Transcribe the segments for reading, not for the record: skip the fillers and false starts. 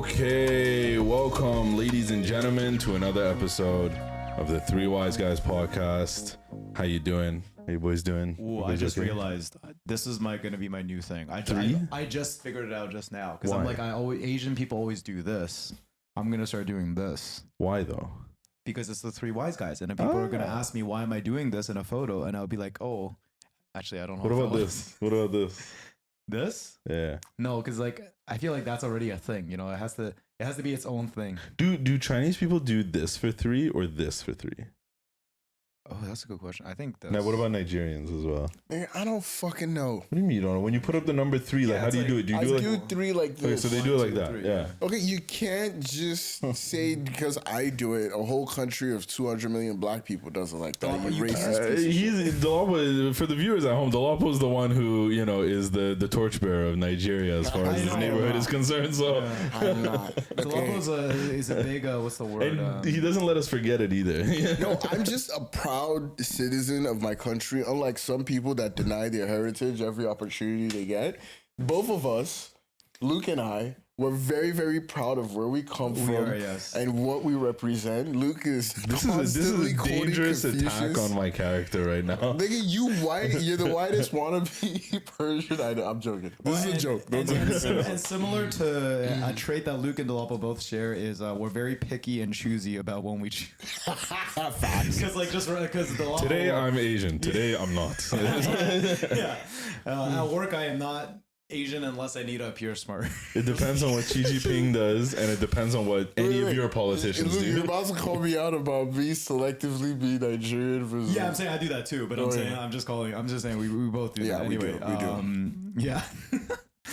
Okay, welcome, ladies and gentlemen, to another episode of the Three Wise Guys podcast. How you doing? How you boys doing? Ooh, I just realized this is going to be my new thing. I just figured it out just now because I'm like, Asian people always do this. I'm gonna start doing this. Why though? Because it's the Three Wise Guys, and then people are gonna ask me why am I doing this in a photo, and I'll be like, oh, actually, I don't know. What about this? What about this? This? Yeah. No, because like I feel like that's already a thing. You know, it has to be its own thing. Do Chinese people do this for three or this for three? Oh, that's a good question. I think that's... Now, what about Nigerians as well? Man, I don't fucking know. What do you mean you don't know? When you put up the number three, like, how do you do it? Do you do three like this? Okay, so they do it like that, yeah. Okay, you can't just say because I do it, a whole country of 200 million black people does it like that. You racist. Dolapo, for the viewers at home, Dolapo is the one who, you know, is the torchbearer of Nigeria as far as his neighborhood is concerned. So I'm not. Dolapo is a big, what's the word? And he doesn't let us forget it either. No, I'm just a proud citizen of my country, unlike some people that deny their heritage every opportunity they get. Both of us, Luke and I, we're very, very proud of where we come from and what we represent. Luke is this is a dangerous attack on my character right now. Nigga, you're the whitest wannabe Persian. I'm joking. This is a joke. And similar to a trait that Luke and Dolapo both share is we're very picky and choosy about when we choose. Because today I'm Asian. Today I'm not. At work I am not Asian unless I need to appear smart. It depends on what Xi Jinping does, and it depends on what any of your politicians do. You're about to call me out about me selectively being Nigerian versus... Yeah, I'm saying I do that too, but I'm just saying we both do that anyway. We do. Yeah.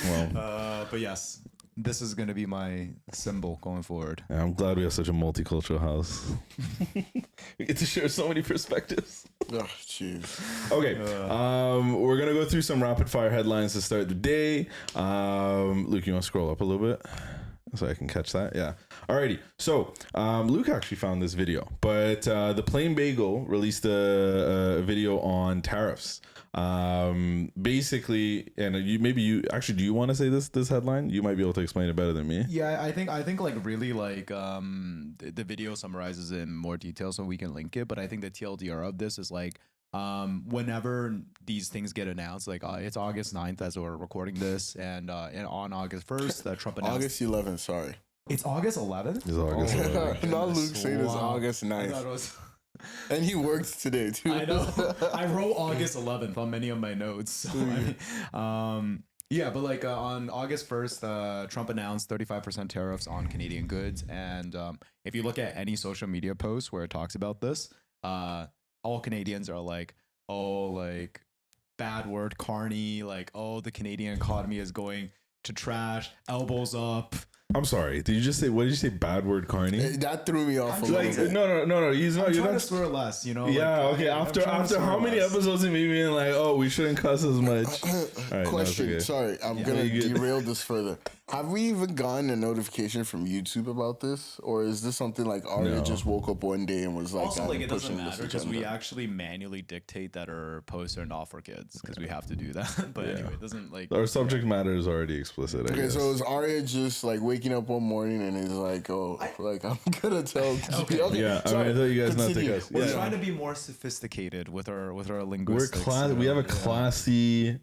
Well, but yes, this is going to be my symbol going forward. Yeah, I'm glad we have such a multicultural house. We get to share so many perspectives. Oh, jeez. Okay, we're gonna go through some rapid fire headlines to start the day. Luke, you want to scroll up a little bit so I can catch that? Yeah. Alrighty. So Luke actually found this video, but the Plain Bagel released a video on tariffs. Basically, and do you want to say this headline? You might be able to explain it better than me. Yeah, I think like really like the video summarizes it in more detail, so we can link it. But I think the TLDR of this is like whenever these things get announced, like it's August 9th as we're recording this, and on August 1st, Trump announced August 11th. Sorry, it's August 11th. It's August 11th. Not Luke saying it's August 9th. I thought it was. And he worked today too. I know. I wrote August 11th on many of my notes. So but like on August 1st, Trump announced 35% tariffs on Canadian goods. And if you look at any social media post where it talks about this, all Canadians are like, oh, like bad word, carny, like, oh, the Canadian economy is going to trash, elbows up. I'm sorry. What did you say? Bad word, carny? That threw me off. No. He's not. I'm you're trying not to swear less. You know. Yeah. Like, okay. After how many episodes of me being like, oh, we shouldn't cuss as much. Right, question. okay. Sorry, I'm gonna derail this further. Have we even gotten a notification from YouTube about this, or is this something like Arya just woke up one day and was like, also like it doesn't matter because we actually manually dictate that our posts are not for kids because we have to do that. But anyway, it doesn't like our subject matter is already explicit. Okay, so is Arya just like waking up one morning and is like, oh, I'm gonna tell. Okay. Yeah, I mean, I thought you guys not to cuss. We're trying to be more sophisticated with our linguistics. We have a classy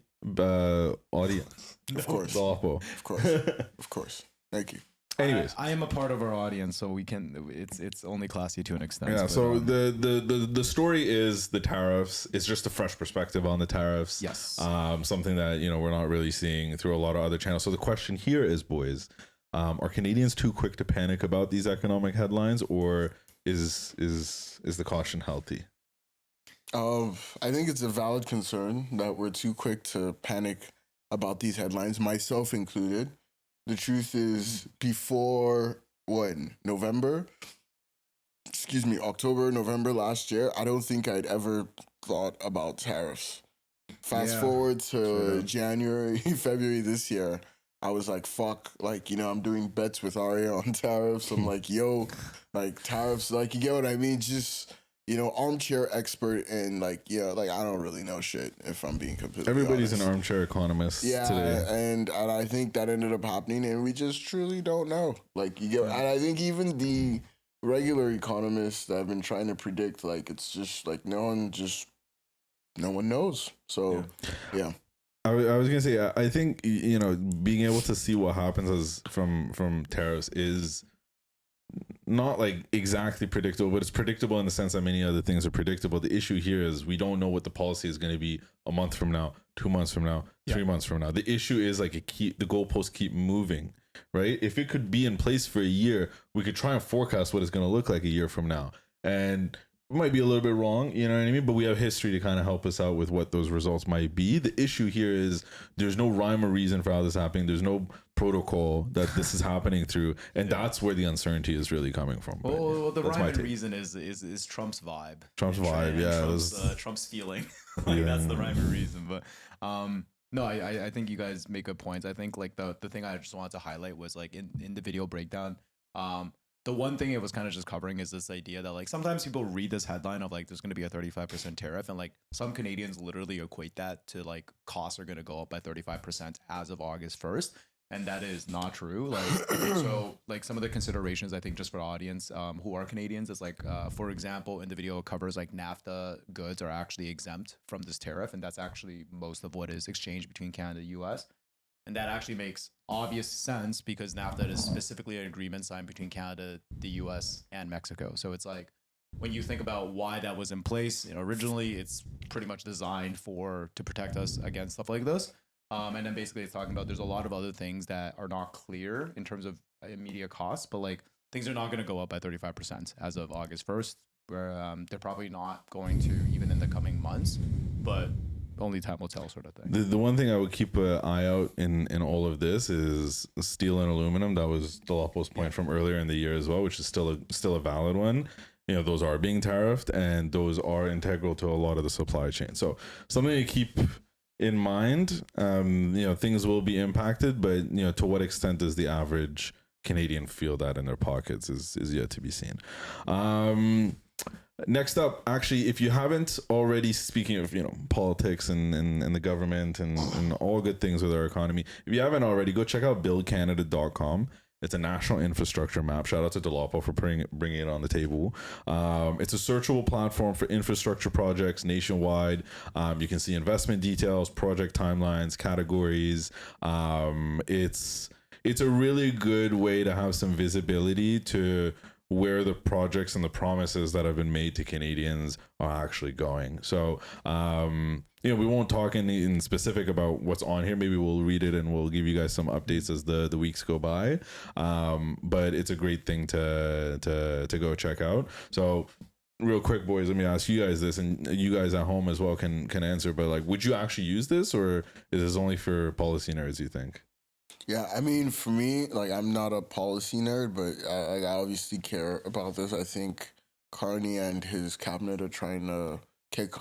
audience. Of course. Of course. Thank you. Anyways, I am a part of our audience, so we can. It's only classy to an extent. Yeah. So the story is the tariffs. It's just a fresh perspective on the tariffs. Yes. Something that we're not really seeing through a lot of other channels. So the question here is, boys, are Canadians too quick to panic about these economic headlines, or is the caution healthy? I think it's a valid concern that we're too quick to panic about these headlines, myself included. the truth is, before November? Excuse me, October, November last year, I don't think I'd ever thought about tariffs. Fast forward to January, February this year, I was like, fuck, like, I'm doing bets with Arya on tariffs. I'm like, yo, like tariffs, like, you get what I mean? Just, armchair expert and like, like I don't really know shit if I'm being completely Everybody's honest. an armchair economist today. And I think that ended up happening and we just truly don't know. Like, and I think even the regular economists that have been trying to predict, like, it's just like no one knows. So, yeah. I was gonna say, I think being able to see what happens from tariffs is not like exactly predictable, but it's predictable in the sense that many other things are predictable. The issue here is we don't know what the policy is going to be a month from now, 2 months from now, 3 months from now. The issue is like the goalposts keep moving, right? If it could be in place for a year, we could try and forecast what it's going to look like a year from now, and it might be a little bit wrong, you know what I mean? But we have history to kind of help us out with what those results might be. The issue here is there's no rhyme or reason for how this is happening. There's no protocol that this is happening through, and that's where the uncertainty is really coming from. Well, the rhyme and reason is Trump's vibe. Trump's vibe, yeah. Trump's feeling. That's the rhyme and reason. But no, I think you guys make good points. I think like the thing I just wanted to highlight was like in the video breakdown. The one thing it was kind of just covering is this idea that like sometimes people read this headline of like there's going to be a 35% tariff, and like some Canadians literally equate that to like costs are going to go up by 35% as of August 1st. And that is not true. Like, so like some of the considerations, I think just for the audience who are Canadians is like, for example, in the video it covers like NAFTA goods are actually exempt from this tariff. And that's actually most of what is exchanged between Canada and the US. And that actually makes obvious sense because NAFTA is specifically an agreement signed between Canada, the US, and Mexico. So it's like when you think about why that was in place, originally it's pretty much designed to protect us against stuff like this. And then basically it's talking about there's a lot of other things that are not clear in terms of immediate costs, but like things are not going to go up by 35% as of August 1st, where they're probably not going to even in the coming months, but only time will tell sort of thing. The one thing I would keep an eye out in all of this is steel and aluminum. That was Delapo's point from earlier in the year as well, which is still a valid one. Those are being tariffed and those are integral to a lot of the supply chain. So something to keep in mind. Things will be impacted, but to what extent does the average Canadian feel that in their pockets is yet to be seen. Next up, actually, if you haven't already, speaking of politics and the government and all good things with our economy, if you haven't already, go check out buildcanada.com. It's a national infrastructure map. Shout out to Delapo for bringing it on the table. It's a searchable platform for infrastructure projects nationwide. You can see investment details, project timelines, categories. It's a really good way to have some visibility to where the projects and the promises that have been made to Canadians are actually going. So, we won't talk in specific about what's on here. Maybe we'll read it and we'll give you guys some updates as the weeks go by. But it's a great thing to go check out. So real quick, boys, let me ask you guys this, and you guys at home as well can answer, but like, would you actually use this, or is this only for policy nerds, you think? Yeah, I mean, for me, like, I'm not a policy nerd, but I obviously care about this. I think Carney and his cabinet are trying to kick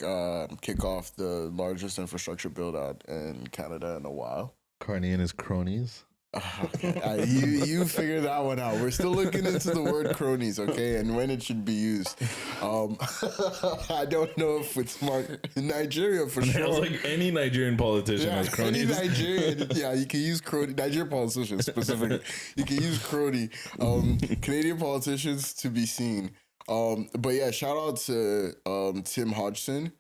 off the largest infrastructure build out in Canada in a while. Carney and his cronies. You figure that one out. We're still looking into the word cronies, okay, and when it should be used. I don't know if it's smart in Nigeria for sure. It's like any Nigerian politician has cronies. Any Nigerian, you can use crony. Nigerian politicians specifically, you can use crony. Canadian politicians to be seen. But yeah, shout out to Tim Hodgson.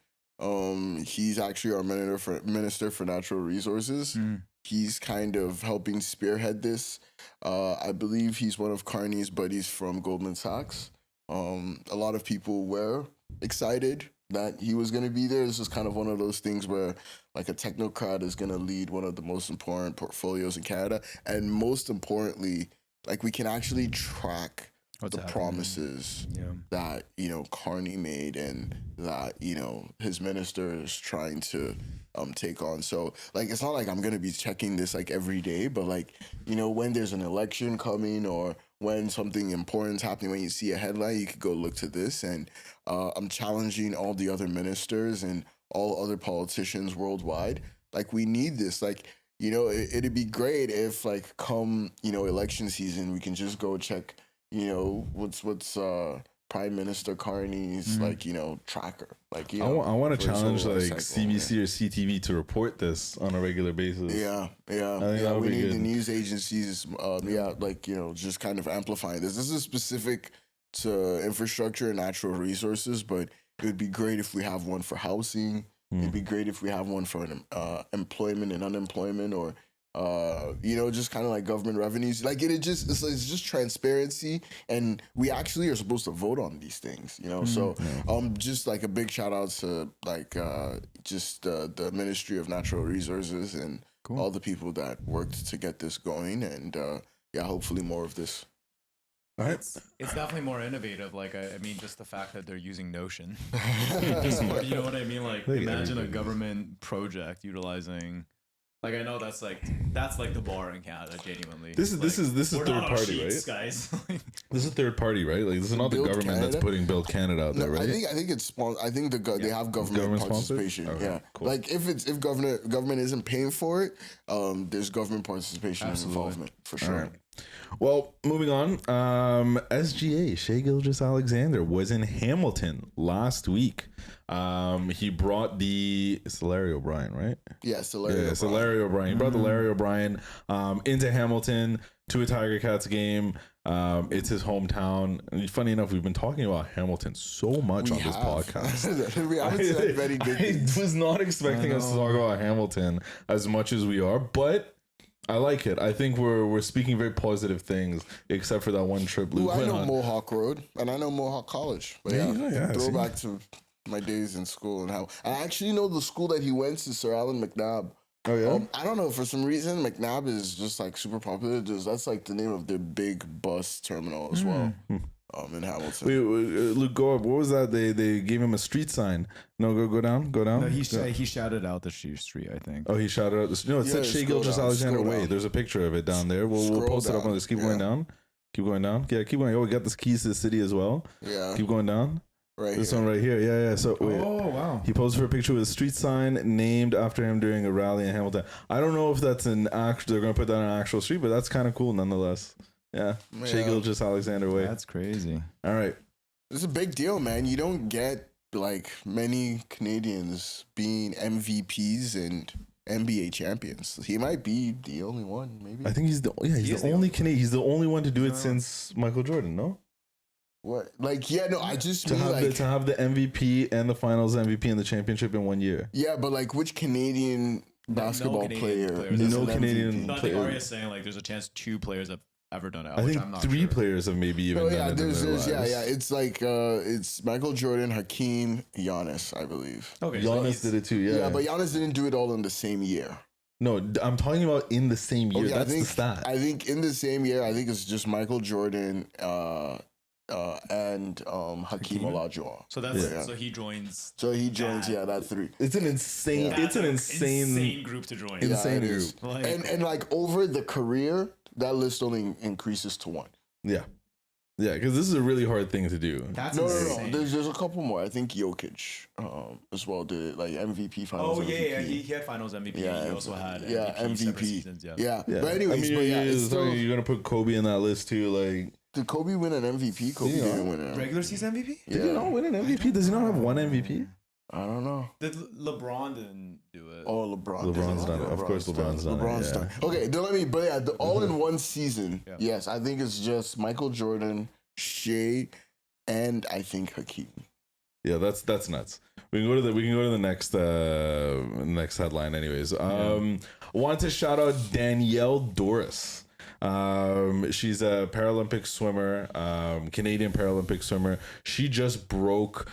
He's actually our minister for natural resources. He's kind of helping spearhead this. I believe he's one of Carney's buddies from Goldman Sachs. A lot of people were excited that he was going to be there. This is kind of one of those things where like a technocrat is going to lead one of the most important portfolios in Canada. And most importantly, like we can actually track What's the happening? promises that Carney made and that his minister is trying to take on. So like it's not like I'm gonna be checking this like every day, but like when there's an election coming or when something important's happening, when you see a headline, you could go look to this. And I'm challenging all the other ministers and all other politicians worldwide. Like we need this. Like it'd be great if like come election season we can just go check what's Prime Minister Carney's tracker. Like I want to for his challenge whole like life cycle, CBC or CTV to report this on a regular basis. Yeah. that would We be need good. the news agencies. Just kind of amplifying this. This is specific to infrastructure and natural resources, but it would be great if we have one for housing. It'd be great if we have one for employment and unemployment, or just kind of like government revenues. Like it's just transparency, and we actually are supposed to vote on these things. So just like a big shout out to like the Ministry of Natural Resources and all the people that worked to get this going, and hopefully more of this. All right. It's definitely more innovative. Like I mean, just the fact that they're using Notion. You know what I mean? Like imagine a government project utilizing. Like I know that's like the bar in Canada. Genuinely, This is we're third not on party, sheets, right? guys. This is third party, right? Like this is not the Build government Canada? that's putting Build Canada out there, right? I think it's I think they have government Government-sponsored? participation. Okay, Yeah, cool. like if government isn't paying for it, there's government participation and involvement for sure. All right. Well, moving on. SGA, Shai Gilgeous-Alexander, was in Hamilton last week. He brought it's Larry O'Brien, right? Yeah, so Larry. So Larry O'Brien. He brought the Larry O'Brien into Hamilton to a Tiger Cats game. It's his hometown. And funny enough, we've been talking about Hamilton so much on this podcast. We haven't said very good I things. was not expecting us to talk about Hamilton as much as we are, but I like it. I think we're speaking very positive things, except for that one trip Luke I went know on. Mohawk Road, and I know Mohawk College. But Yeah, see? throwback to my days in school and how I actually know the school that he went to, Sir Alan McNabb. Oh yeah. I don't know, for some reason McNabb is just like super popular. That's like the name of their big bus terminal as well. In Hamilton. Wait, Luke, go up. What was that? They gave him a street sign. No, go down. No, he shouted out the street. I think. Oh, he shouted out this. No, it said Shai Gilgeous-Alexander scroll Way. down. There's a picture of it down there. We'll Scroll post it up on down, this. Keep going down. Keep going down. Yeah, keep going. Oh, we got this keys to the city as well. Yeah. Keep going down. Right. This here. one right here. Yeah. So wait. Oh wow. He posed for a picture with a street sign named after him during a rally in Hamilton. I don't know if that's an actual. They're going to put that on an actual street, but that's kind of cool nonetheless. Yeah. Shai Gilgeous-Alexander Way. That's crazy. All right. It's a big deal, man. You don't get like many Canadians being MVPs and NBA champions. He might be the only one, maybe. I think he's the only Canadian. He's the only one to do it since Michael Jordan. No. What? Like, yeah, no, I just To mean have like, to have the MVP and the Finals MVP and the championship in 1 year. yeah, but like, which Canadian basketball Canadian player? players. is No an Canadian MVP? No, I think player. Arya's saying like there's a chance 2 players have ever done it. I which think I'm not 3 sure. players have maybe even Oh done yeah, it in there's their lives. It's like it's Michael Jordan, Hakeem, Giannis, I believe. Okay, so Giannis he's- did it too. Yeah. Yeah, but Giannis didn't do it all in the same year. No, I'm talking about in the same year. Okay, That's I think, the stat. I think in the same year, I think it's just Michael Jordan and Hakeem Olajuwon. So that's Yeah. so he joins. So he joins, That- that 3. It's an insane. Yeah. It's an insane. group to join. Insane it is. group. Like- And like over the career, that list only increases to 1. Yeah, because this is a really hard thing to do. That's No. insane. There's a couple more. I think Jokic as well did it, like MVP finals. Oh yeah, MVP. He had Finals MVP. Yeah, he also had yeah, MVP. separate MVP. Seasons, yeah. Yeah. Yeah, But anyways, it's still, you're gonna put Kobe in that list too. Like, did Kobe win an MVP? Kobe Yeah. didn't win an MVP. Regular season MVP? did he not win an MVP? Does he not have one MVP? I don't know. Did LeBron didn't do it? Oh, LeBron. LeBron's done it. Of course, LeBron's done it, yeah. done it. Okay, then let me. But yeah, all in one season. Yeah. Yes, I think it's just Michael Jordan, Shai, and I think Hakeem. Yeah, that's nuts. We can go to the next headline. Anyways, I want to shout out Danielle Dorris She's a Paralympic swimmer, Canadian Paralympic swimmer. She just broke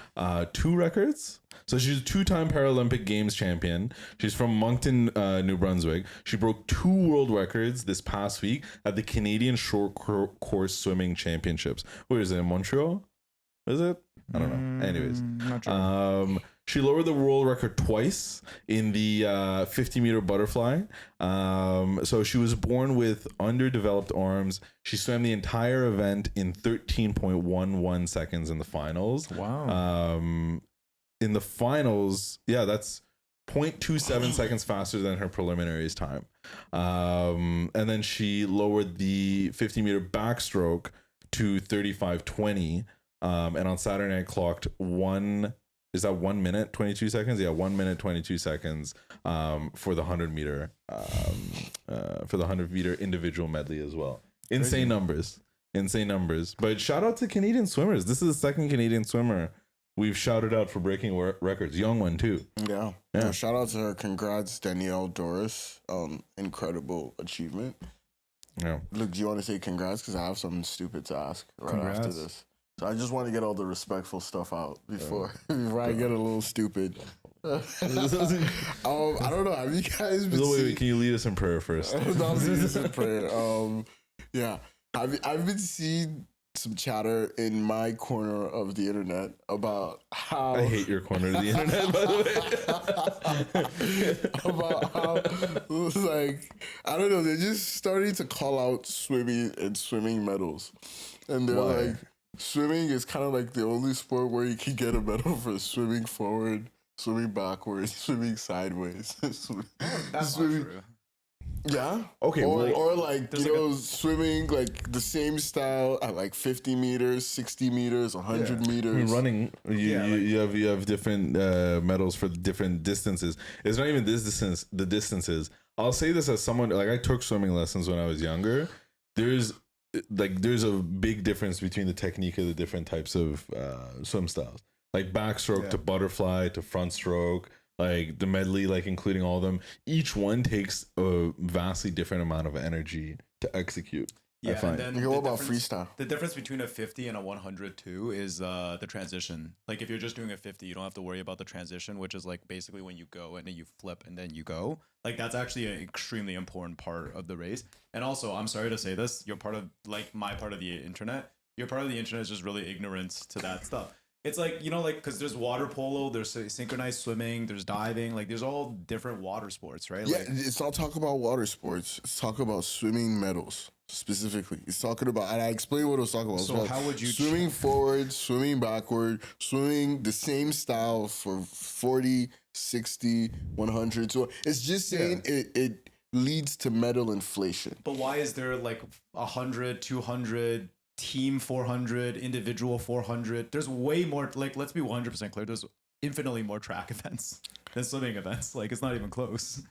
2 records. So she's a 2-time Paralympic Games champion. She's from Moncton, New Brunswick. She broke 2 world records this past week at the Canadian Short Course Swimming Championships. Where is it, in Montreal? Is it? I don't know. Anyways. Not sure. She lowered the world record twice in the 50-meter butterfly. So she was born with underdeveloped arms. She swam the entire event in 13.11 seconds in the finals. Wow. In the finals, that's 0.27 seconds faster than her preliminaries time. And then she lowered the 50-meter backstroke to 35.20. And on Saturday night clocked 1 minute 22 seconds? Yeah, 1 minute 22 seconds for the 100-meter individual medley as well. Insane numbers. But shout out to Canadian swimmers. This is the second Canadian swimmer we've shouted out for breaking records. Young one too. Yeah. Shout out to her. Congrats, Danielle Dorris. Incredible achievement. Yeah. Look, do you want to say congrats? Because I have something stupid to ask after this. So I just want to get all the respectful stuff out before I get a little stupid. I don't know. Have you guys been Wait, can you lead us in prayer first? I'll lead us in prayer. Yeah. I've been seeing some chatter in my corner of the internet about how I hate your corner of the internet, by the way. about how, like, I don't know, they're just starting to call out swimming and swimming medals. And they're like, swimming is kind of like the only sport where you can get a medal for swimming forward, swimming backwards, swimming sideways. That's swimming. not true. Yeah. Okay. Or like, swimming like the same style at like 50 meters, 60 meters, 100 meters. I mean, running, you have different medals for different distances. It's not even this distance, the distances. I'll say this as someone, like, I took swimming lessons when I was younger. There's a big difference between the technique of the different types of swim styles. Like backstroke to butterfly to front stroke. Like the medley, like including all of them, each one takes a vastly different amount of energy to execute. Yeah, I find. and then What about freestyle? The difference between a 50 and a 100 too is the transition. Like if you're just doing a 50, you don't have to worry about the transition, which is like basically when you go and then you flip and then you go. Like that's actually an extremely important part of the race. And also, I'm sorry to say this, you're part of like my part of the internet. Your part of the internet is just really ignorant to that stuff. It's like, like, because there's water polo, there's synchronized swimming, there's diving, like there's all different water sports, right? Yeah, Like, it's not talking about water sports. It's talking about swimming medals specifically. It's talking about, and I explained what I was talking about. So how would you swimming forward, swimming backward, swimming the same style for 40, 60, 100. So it's just saying it leads to medal inflation. But why is there like 100, 200, team 400, individual 400? There's way more, like, let's be 100% clear, there's infinitely more track events than swimming events. Like, it's not even close.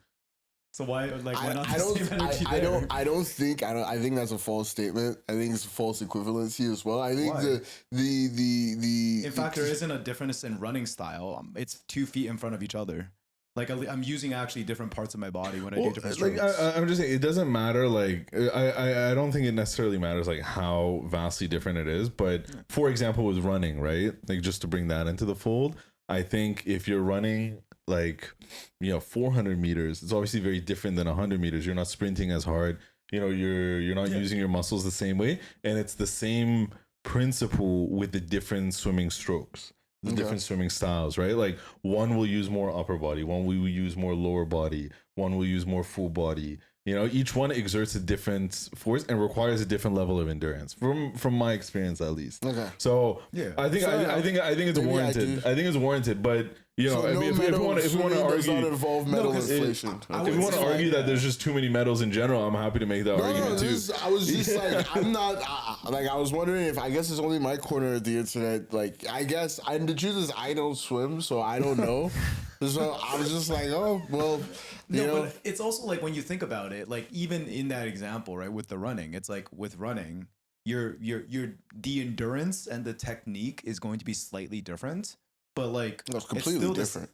So why not the same energy there? I think that's a false statement. I think it's a false equivalency as well. I think the in fact, there isn't a difference in running style. It's 2 feet in front of each other. Like I'm using actually different parts of my body when I do different strokes. I'm just saying, it doesn't matter. Like I don't think it necessarily matters like how vastly different it is. But for example, with running, right? Like just to bring that into the fold, I think if you're running like 400 meters, it's obviously very different than 100 meters. You're not sprinting as hard. You're not using your muscles the same way, and it's the same principle with the different swimming strokes. The different swimming styles, right? Like one will use more upper body, one will use more lower body, one will use more full body. Each one exerts a different force and requires a different level of endurance. From my experience, at least. Okay. So I think it's warranted. I think it's warranted, but if we want to argue, involve medal inflation. If we want to argue that there's just too many medals in general, I'm happy to make that argument too. I was just like, I'm not I was wondering if I guess it's only my corner of the internet. Like I guess the truth is I don't swim, so I don't know. So I was just like, oh well. But it's also like when you think about it, like even in that example, right, with the running, it's like with running, your the endurance and the technique is going to be slightly different, but like no, it's completely different.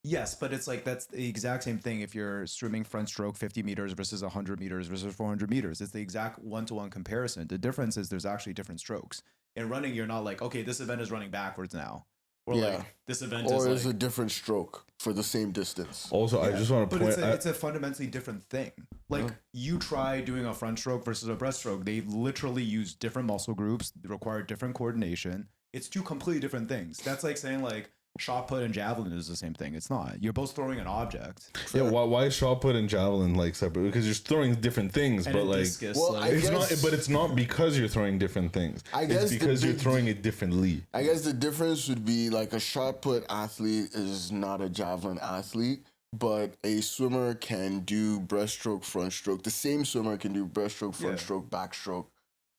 Yes, but it's like that's the exact same thing if you're swimming front stroke 50 meters versus 100 meters versus 400 meters. It's the exact one-to-one comparison. The difference is there's actually different strokes. In running, you're not like, okay, this event is running backwards now. Or Yeah. like this event Or is is like, a different stroke for the same distance. Also, I just want to but point. it's a fundamentally different thing. Like you try doing a front stroke versus a breaststroke. They literally use different muscle groups. They require different coordination. It's two completely different things. That's like saying like shot put and javelin is the same thing. It's not. You're both throwing an object. Yeah, why is shot put and javelin like separate? Because you're throwing different things, And but in like discus, Well, like, I it's guess- not. But it's not because you're throwing different things. I guess it's because the you're big- throwing it differently. I guess the difference would be like a shot put athlete is not a javelin athlete, but a swimmer can do breaststroke, front stroke. The same swimmer can do breaststroke, front Yeah. stroke, backstroke.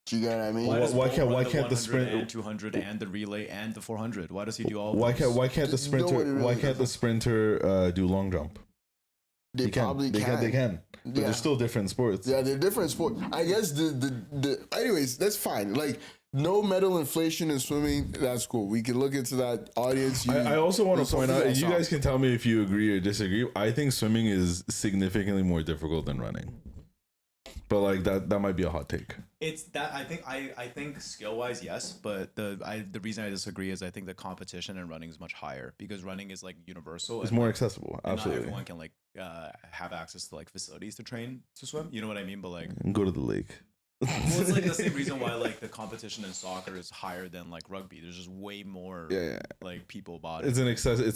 Do you get what I mean? does Why Paul can't- run why the can't the 100 sprint- and 200 and the relay and the 400? Why does he do all? Of Why those? can't the sprinter? Nobody really Why can't the does. sprinter do long jump? They He can. probably They can. They can. But Yeah. they're still different sports. Yeah, they're different sports. I guess the anyways, that's fine. Like no medal inflation in swimming, that's cool. We can look into that audience. I also want there's to point something out, I you saw. guys can tell me if you agree or disagree. I think swimming is significantly more difficult than running. But like that might be a hot take. It's that I think skill wise yes, but the reason I disagree is I think the competition in running is much higher because running is like universal. It's and, more like, accessible. and Absolutely. Not everyone can like have access to like facilities to train to swim. You know what I mean? But like, And go to the lake. well, it's like the same reason why like the competition in soccer is higher than like rugby. There's just way more Yeah. like people body. It's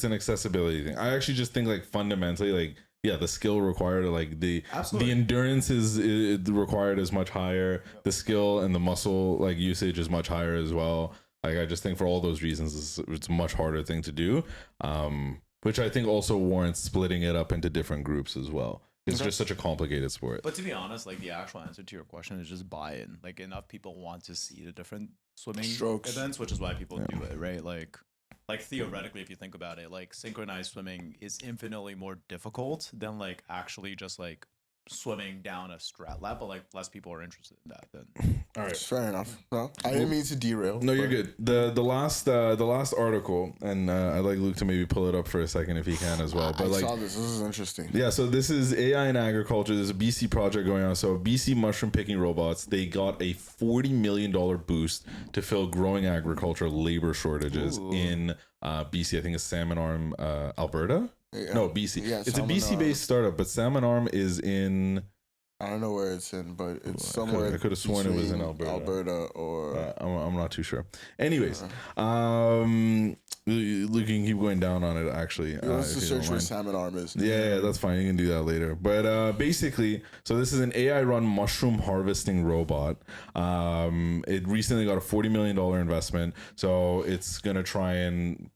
an accessibility thing. I actually just think like fundamentally like the skill required, like the Absolutely. endurance is required is much higher. The skill and the muscle like usage is much higher as well. Like I just think for all those reasons it's a much harder thing to do. Which I think also warrants splitting it up into different groups as well. It's just such a complicated sport. But to be honest, like the actual answer to your question is just buy-in. Like enough people want to see the different swimming Strokes. events, which is why people do it, right? Like theoretically, if you think about it, like synchronized swimming is infinitely more difficult than like actually just like swimming down a strat lap, but like less people are interested in that then. All right. Fair enough. No, I didn't mean to derail. No, you're but- good. The last article, and I'd like Luke to maybe pull it up for a second if he can as well. But I like, saw this. This is interesting. yeah, so this is AI in agriculture. There's a BC project going on. So BC mushroom picking robots, they got a $40 million boost to fill growing agriculture labor shortages Ooh. in BC. I think it's Salmon Arm, Alberta. Yeah. No, BC. Yeah, it's a Salmon BC Arm. based startup, but Salmon Arm is in. I don't know where it's in, but it's I somewhere. could have sworn it was in between Alberta. Alberta or I'm not too sure. Anyways, Luke, you can keep going down on it. Actually, what's the if you don't search where mind. salmon arm is? Yeah, that's fine. You can do that later. But basically, so this is an AI-run mushroom harvesting robot. It recently got a $40 million investment, so it's gonna try and,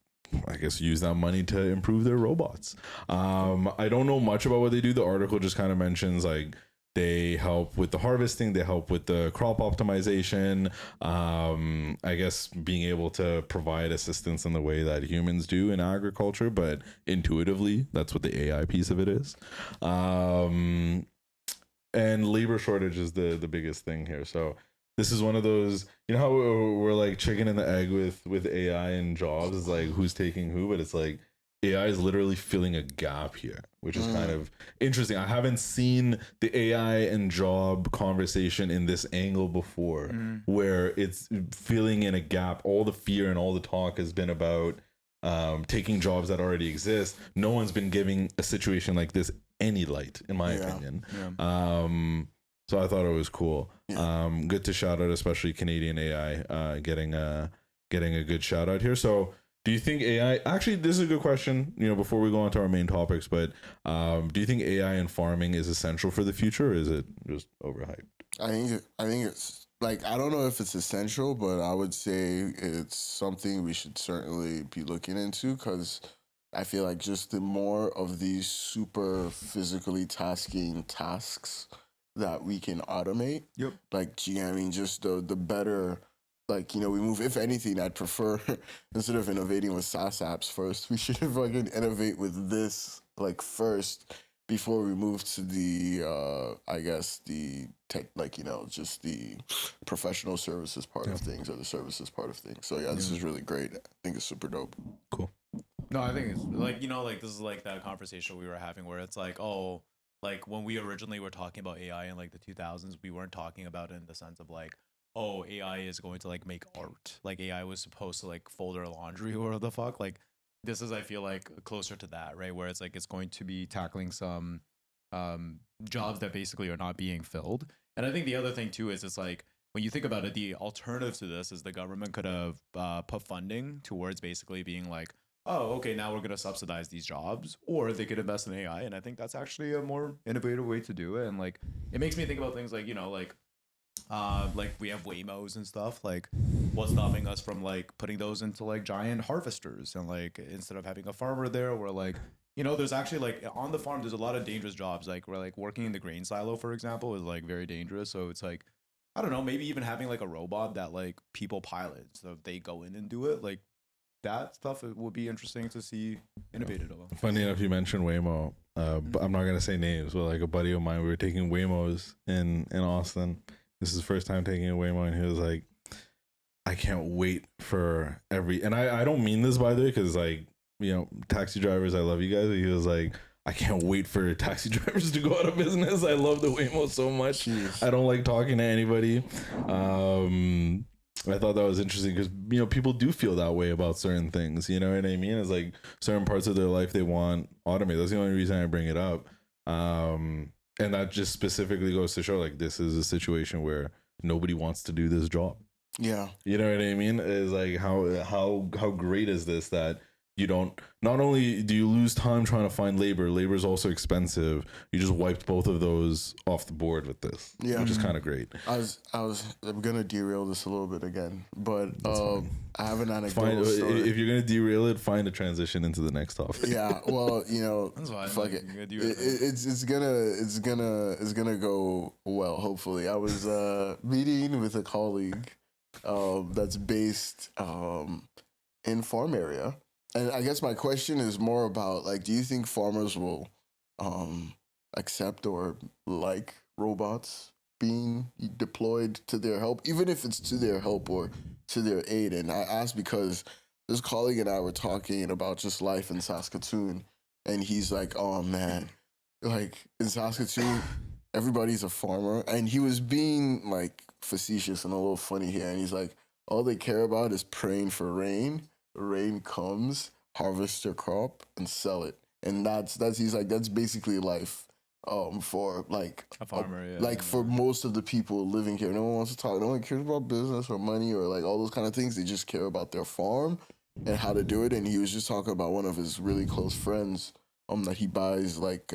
I guess, use that money to improve their robots. I don't know much about what they do. The article just kind of mentions like they help with the harvesting, they help with the crop optimization. I guess being able to provide assistance in the way that humans do in agriculture, but intuitively, that's what the AI piece of it is. And labor shortage is the biggest thing here. So this is one of those, you know how we're like chicken and the egg with AI and jobs, is like who's taking who, but it's like AI is literally filling a gap here, which is kind of interesting. I haven't seen the AI and job conversation in this angle before, where it's filling in a gap. All the fear and all the talk has been about taking jobs that already exist. No one's been giving a situation like this any light, in my opinion. So I thought it was cool. Good to shout out, especially Canadian AI getting a good shout out here. So do you think AI, actually, this is a good question, you know, before we go on to our main topics, but do you think AI in farming is essential for the future, or is it just overhyped? I think it's like, I don't know if it's essential, but I would say it's something we should certainly be looking into, because I feel like just the more of these super physically tasking tasks that we can automate, like, you know what I mean, just the better. Like, you know, we move. If anything, I'd prefer, instead of innovating with SaaS apps first, we should fucking innovate with this like first before we move to the I guess the tech, like, you know, just the professional services part of things, or the services part of things. So yeah, this is really great. I think it's super dope. Cool. No, I think it's like, like this is like that conversation we were having where it's like, oh, like when we originally were talking about AI in like the 2000s, we weren't talking about it in the sense of like, oh, AI is going to like make art. Like AI was supposed to like fold our laundry or whatever the fuck. Like this is, I feel like, closer to that, right? Where it's like it's going to be tackling some jobs that basically are not being filled. And I think the other thing too is it's like when you think about it, the alternative to this is the government could have put funding towards basically being like, oh, okay, now we're going to subsidize these jobs, or they could invest in AI. And I think that's actually a more innovative way to do it. And like, it makes me think about things like, like we have Waymos and stuff. Like, what's stopping us from like putting those into like giant harvesters? And like, instead of having a farmer there, we're like, there's actually like on the farm, there's a lot of dangerous jobs. Like, we're like working in the grain silo, for example, is like very dangerous. So it's like, I don't know, maybe even having like a robot that like people pilot, so they go in and do it. Like, that stuff, it would be interesting to see innovated on. Funny enough, you mentioned Waymo, but I'm not gonna say names. But like a buddy of mine, we were taking Waymos in Austin. This is his first time taking a Waymo, and he was like, "I can't wait for every." And I don't mean this by the way, because like taxi drivers, I love you guys. He was like, "I can't wait for taxi drivers to go out of business. I love the Waymo so much. Jeez. I don't like talking to anybody." I thought that was interesting because people do feel that way about certain things. You know what I mean? It's like certain parts of their life they want automated. That's the only reason I bring it up. And that just specifically goes to show like this is a situation where nobody wants to do this job. Yeah, you know what I mean? Is like how great is this that you don't, not only do you lose time trying to find labor is also expensive. You just wiped both of those off the board with this, which is kind of great. I'm gonna derail this a little bit again, but I have an anecdotal story. If you're gonna derail it, find a transition into the next topic. Yeah, well, that's why fuck it. It's gonna go well. Hopefully, I was meeting with a colleague that's based in farm area. And I guess my question is more about like, do you think farmers will accept or like robots being deployed to their help, even if it's to their help or to their aid? And I ask because this colleague and I were talking about just life in Saskatoon, and he's like, "Oh man, like in Saskatoon, everybody's a farmer," and he was being like facetious and a little funny here, and he's like, "All they care about is praying for rain. Rain comes, harvest their crop, and sell it." And that's he's like, that's basically life for like a farmer, like for most of the people living here. No one wants to talk, no one cares about business or money or like all those kind of things. They just care about their farm and how to do it. And he was just talking about one of his really close friends that he buys like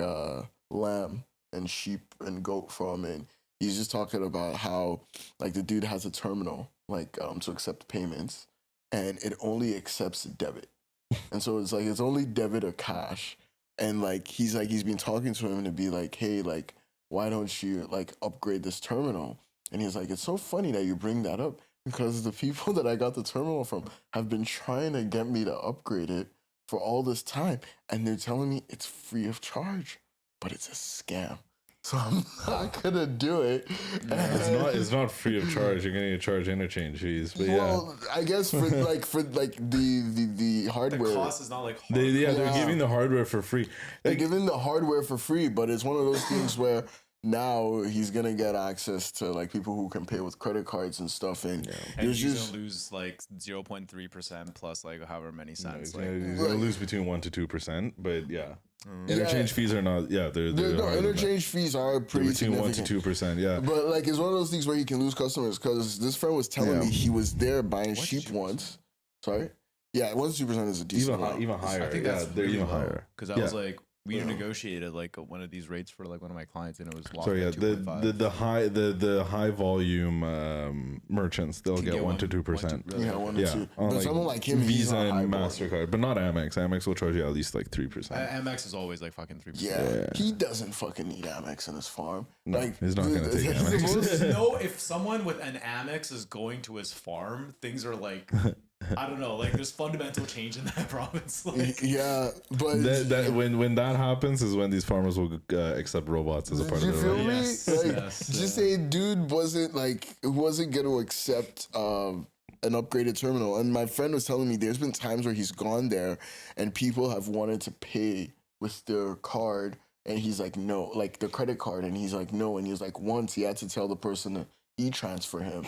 lamb and sheep and goat from, and he's just talking about how like the dude has a terminal like to accept payments, and it only accepts debit. And so it's like, it's only debit or cash. And like, he's been talking to him to be like, hey, like, why don't you like upgrade this terminal? And he's like, it's so funny that you bring that up because the people that I got the terminal from have been trying to get me to upgrade it for all this time. And they're telling me it's free of charge, but it's a scam. So I'm not gonna do it. It's not free of charge. You're gonna get charged interchange fees. But well, I guess for the hardware, the cost is not like they're giving the hardware for free. They're giving the hardware for free, but it's one of those things where now he's gonna get access to like people who can pay with credit cards and stuff, and he's gonna lose like 0.3% plus like however many cents. He's gonna lose between 1% to 2%, but yeah. Interchange fees are not. Yeah, they're interchange fees are pretty between 1% to 2%. Yeah, but like it's one of those things where you can lose customers because this friend was telling me he was there buying sheep once. Sorry, 1% to 2% is a decent amount. Even higher. I think that's they're even higher because I was like, we negotiated like one of these rates for like one of my clients, and it was the high volume merchants, they'll get 1% to 2%. Yeah, 1 to 2. But someone like him, Visa and Mastercard, but not Amex. Amex will charge you at least like 3%. Amex is always like fucking 3%. Yeah, he doesn't fucking need Amex in his farm. No, like he's not gonna take Amex. No, if someone with an Amex is going to his farm, things are like. I don't know, like there's fundamental change in that province. Like, yeah, but when that happens is when these farmers will accept robots as a part of their life. Yes, like, just say dude wasn't going to accept an upgraded terminal. And my friend was telling me there's been times where he's gone there and people have wanted to pay with their card, and he's like, no, like the credit card, and he's like, no. And he was like, once he had to tell the person to e-transfer him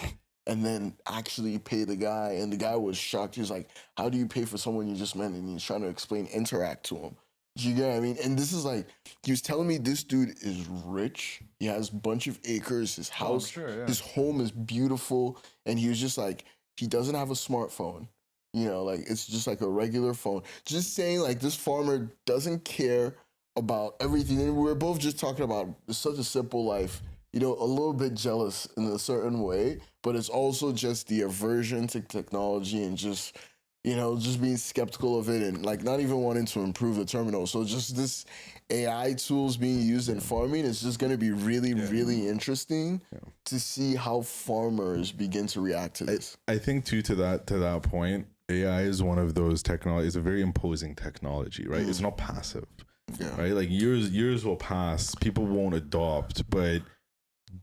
and then actually pay the guy. And the guy was shocked. He was like, how do you pay for someone you just met? And he's trying to explain Interact to him. You get what I mean? And this is like, he was telling me this dude is rich. He has a bunch of acres. His house, his home is beautiful. And he was just like, he doesn't have a smartphone. You know, like it's just like a regular phone. Just saying like this farmer doesn't care about everything. And we were both just talking about such a simple life, you know, a little bit jealous in a certain way, but it's also just the aversion to technology and just, you know, just being skeptical of it and like not even wanting to improve the terminal. So just this AI tools being used in farming is just going to be really, really interesting to see how farmers begin to react to this. I think too, to that point, AI is one of those technologies. It's a very imposing technology, right? It's not passive, right? Like years will pass, people won't adopt, but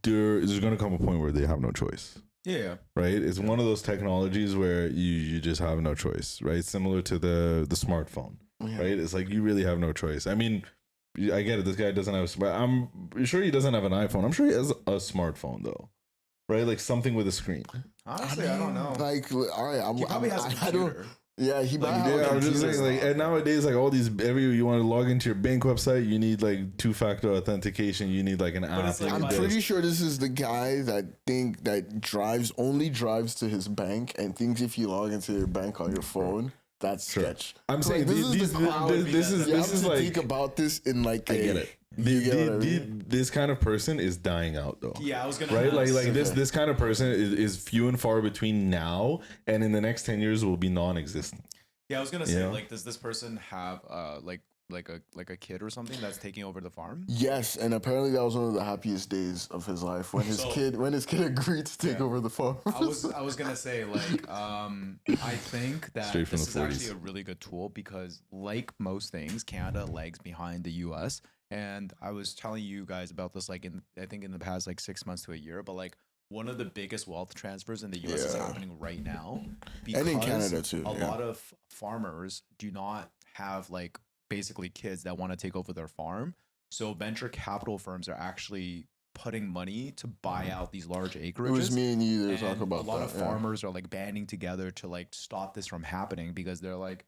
there's going to come a point where they have no choice. Yeah. Right. It's one of those technologies where you just have no choice, right? Similar to the smartphone, right? It's like you really have no choice. I mean, I get it. This guy doesn't have, I'm sure he doesn't have an iPhone. I'm sure he has a smartphone though, right? Like something with a screen. Honestly, I don't know. Like, all right, He probably has a computer. Yeah, he might Like, have a I'm just computer. saying, like, and nowadays, like all these, you want to log into your bank website, you need like 2-factor authentication. You need like an app. it's like I'm you need pretty this. sure this is the guy that only drives to his bank and thinks if you log into your bank on your phone, that's sketch. I'm saying Like, this is like, think about this in like I get it. You get what I mean? This kind of person is dying out though. Yeah, I was gonna Right, ask. like this kind of person is few and far between now, and in the next 10 years will be non-existent. Yeah, I was gonna say, Yeah. like, does this person have like a kid or something that's taking over the farm? Yes, and apparently that was one of the happiest days of his life when his kid agreed to take over the farm. I was gonna say, like, I think that Straight from this the is 40s. actually a really good tool because, like most things, Canada lags behind the U.S. And I was telling you guys about this, like, I think in the past like 6 months to a year, but like one of the biggest wealth transfers in the U.S. is happening right now, because And in Canada too, A yeah. lot of farmers do not have like basically kids that want to take over their farm, so venture capital firms are actually putting money to buy out these large acreages. It was me and you that And talk about a lot that. of farmers are like banding together to like stop this from happening because they're like,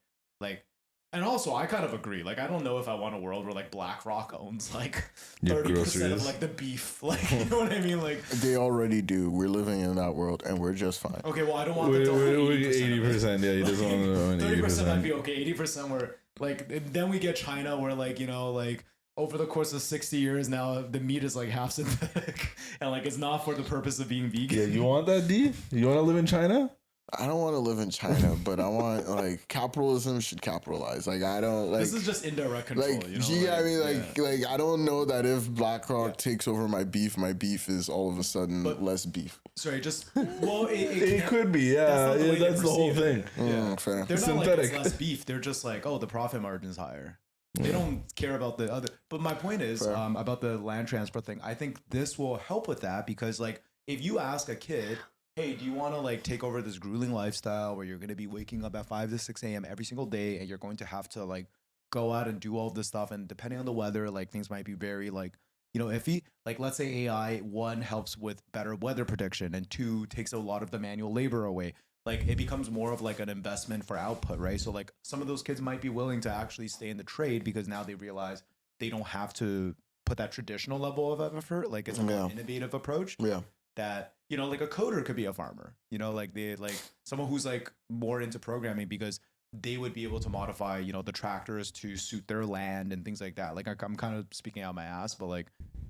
and also I kind of agree. Like, I don't know if I want a world where like BlackRock owns like Your 30% of groceries. like the beef. Like, you know what I mean? Like, They already do. We're living in that world and we're just fine. okay, well, I don't want them to own We're 80%. 80%. Yeah, he doesn't want to own 30% might 80%. be okay. 80% where like then we get China where like, you know, like over the course of 60 years now the meat is like half synthetic and like it's not for the purpose of being vegan. Yeah, you want that, D? You want to live in China? I don't want to live in China, but I want like capitalism should capitalize. Like I don't like This is just indirect control, like you know. yeah, I mean yeah. like I don't know that if BlackRock takes over my beef is all of a sudden less beef. Sorry, just well, It can't- could be, that's yeah. not the way they That's the whole perceive thing. it. Yeah. Fair. They're not Synthetic. like it's less beef. They're just like, oh, the profit margin's higher. They don't care about the other. But my point is about the land transfer thing. I think this will help with that because, like, if you ask a kid, hey, do you want to like take over this grueling lifestyle where you're going to be waking up at 5 to 6 a.m. every single day and you're going to have to like go out and do all this stuff, and depending on the weather, like things might be very like, you know, iffy. Like, let's say AI, 1, helps with better weather prediction, and 2, takes a lot of the manual labor away. Like, it becomes more of like an investment for output, right? So like some of those kids might be willing to actually stay in the trade because now they realize they don't have to put that traditional level of effort. Like, it's a more innovative approach. Yeah. That, you know, like a coder could be a farmer, you know, like they like someone who's like more into programming because they would be able to modify, you know, the tractors to suit their land and things like that. Like, I'm kind of speaking out my ass, but like,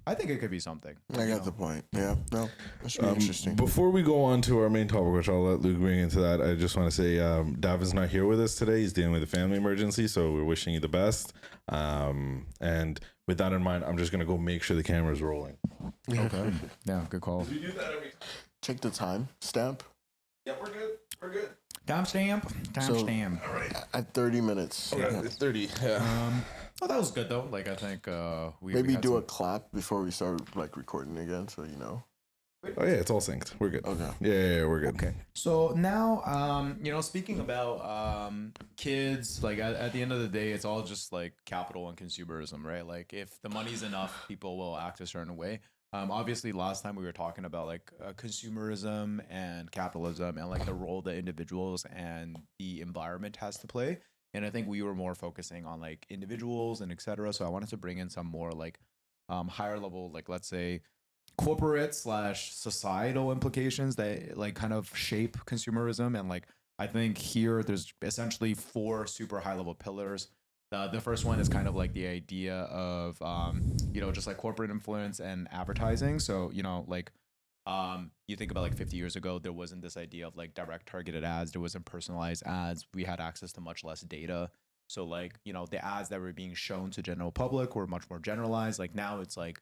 I think it could be something. I got the point. Yeah. No, that should be interesting. Before we go on to our main topic, which I'll let Luke bring into that, I just want to say Davin's not here with us today. He's dealing with a family emergency, so we're wishing you the best. And with that in mind, I'm just going to go make sure the camera's rolling. Okay. Yeah, good call. We do that every time. Check the time stamp Yeah, we're good. We're good. Timestamp. Timestamp. All right. at 30 minutes. Okay, it's 30. Yeah. Oh, that was good though. Like, I think we Maybe had do some- a clap before we start like recording again, so you know. Oh yeah, it's all synced. We're good. Okay. Yeah, we're good. Okay. So now, speaking about kids, like at the end of the day, it's all just like capital and consumerism, right? Like if the money's enough, people will act a certain way. Obviously, last time we were talking about like consumerism and capitalism and like the role that individuals and the environment has to play. And I think we were more focusing on like individuals and et cetera. So I wanted to bring in some more like higher level, like let's say corporate slash societal implications that like kind of shape consumerism. And like I think here there's essentially four super high level pillars. The first one is kind of like the idea of just like corporate influence and advertising. So you think about like 50 years ago, there wasn't this idea of like direct targeted ads. There wasn't personalized ads. We had access to much less data. So like, the ads that were being shown to general public were much more generalized. Like now it's like,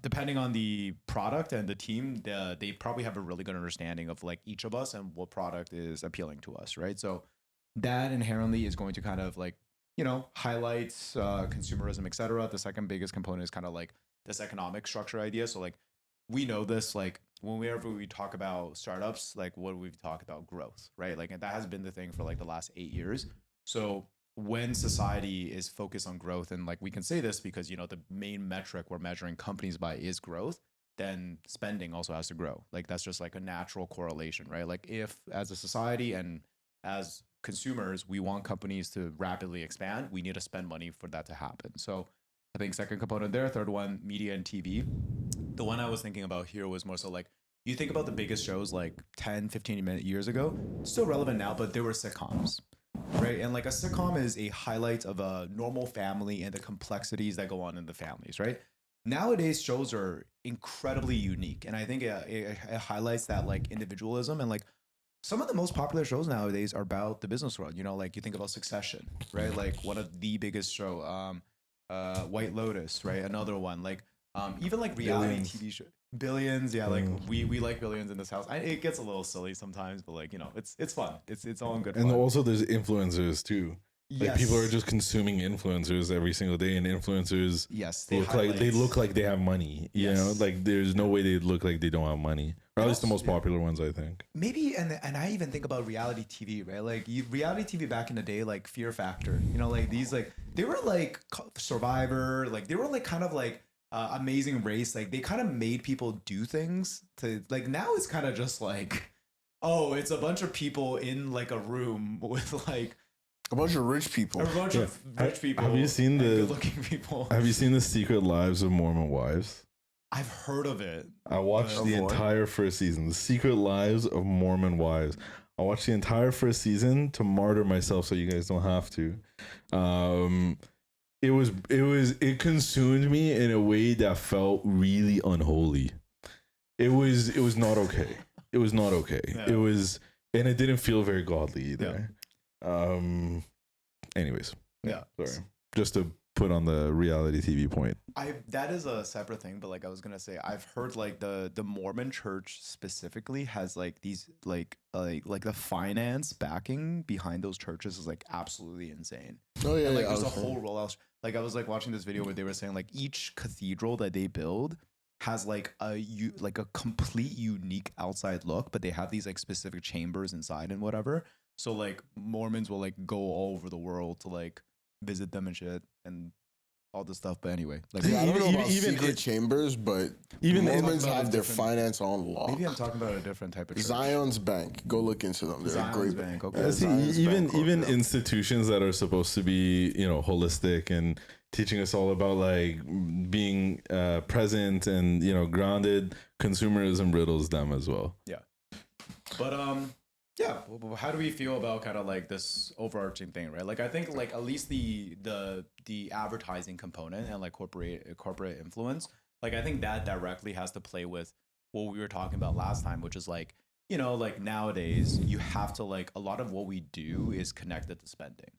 depending on the product and the team, they probably have a really good understanding of like each of us and what product is appealing to us, right? So that inherently is going to kind of like, highlight consumerism, et cetera. The second biggest component is kind of like this economic structure idea. So like we know this, like whenever we talk about startups, like what do we talk about? Growth, right? Like, and that has been the thing for like the last 8 years. So when society is focused on growth, and like we can say this because the main metric we're measuring companies by is growth, then spending also has to grow. Like that's just like a natural correlation, right? Like if as a society and as consumers we want companies to rapidly expand, we need to spend money for that to happen. So I think second component there. Third one, media and TV. The one I was thinking about here was more so like you think about the biggest shows like 10 15 years ago, still relevant now, but they were sitcoms, right? And like a sitcom is a highlight of a normal family and the complexities that go on in the families, right? Nowadays shows are incredibly unique, and I think it highlights that like individualism. And like some of the most popular shows nowadays are about the business world. Like you think about Succession, right? Like one of the biggest show, White Lotus, right? Another one, like even like reality Billions. TV show, Billions. Yeah, like we like Billions in this house. It gets a little silly sometimes, but like it's fun. It's all in good And fun. also there's influencers too. Like Yes. people are just consuming influencers every single day, and influencers Yes, look like they have money. You know, Yes. like there's no way they look like they don't have money. Or at least the most Yeah. popular ones, I think. Maybe, and I even think about reality TV, right? Like reality TV back in the day, like Fear Factor, like these, like they were like Survivor, like they were like kind of like Amazing Race, like they kind of made people do things to like. Now it's kind of just like, oh, it's a bunch of people in like a room with like A bunch of rich people. a bunch of rich people. Have you seen and the- good-looking people? Have you seen the Secret Lives of Mormon Wives? I've heard of it. I watched Of the what? entire first season. The Secret Lives of Mormon Wives. I watched the entire first season to martyr myself so you guys don't have to. It consumed me in a way that felt really unholy. It was not okay. It was not okay. Yeah. It was, and it didn't feel very godly either. Anyways. Yeah. Sorry. Just to put on the reality TV point. That is a separate thing, but like I was gonna say, I've heard like the Mormon Church specifically has like these like the finance backing behind those churches is like absolutely insane. Oh yeah, And like yeah, there's a I was whole rollout. Like I was like watching this video where they were saying like each cathedral that they build has like a complete unique outside look, but they have these like specific chambers inside and whatever. So like Mormons will like go all over the world to like visit them and shit and all this stuff. But anyway, like Yeah, I don't know about even secret chambers, but even Mormons about have their different- finance on lock. maybe I'm talking about a different type of church. Zion's Bank. Go look into them. They're Zion's a great Bank, okay. Yeah, See, Zion's even Bank, even yeah. institutions that are supposed to be holistic and teaching us all about like being present and grounded, consumerism riddles them as well. But yeah, how do we feel about kind of like this overarching thing, right? Like I think like at least the advertising component and like corporate influence, like I think that directly has to play with what we were talking about last time, which is like like nowadays you have to like a lot of what we do is connected to spending.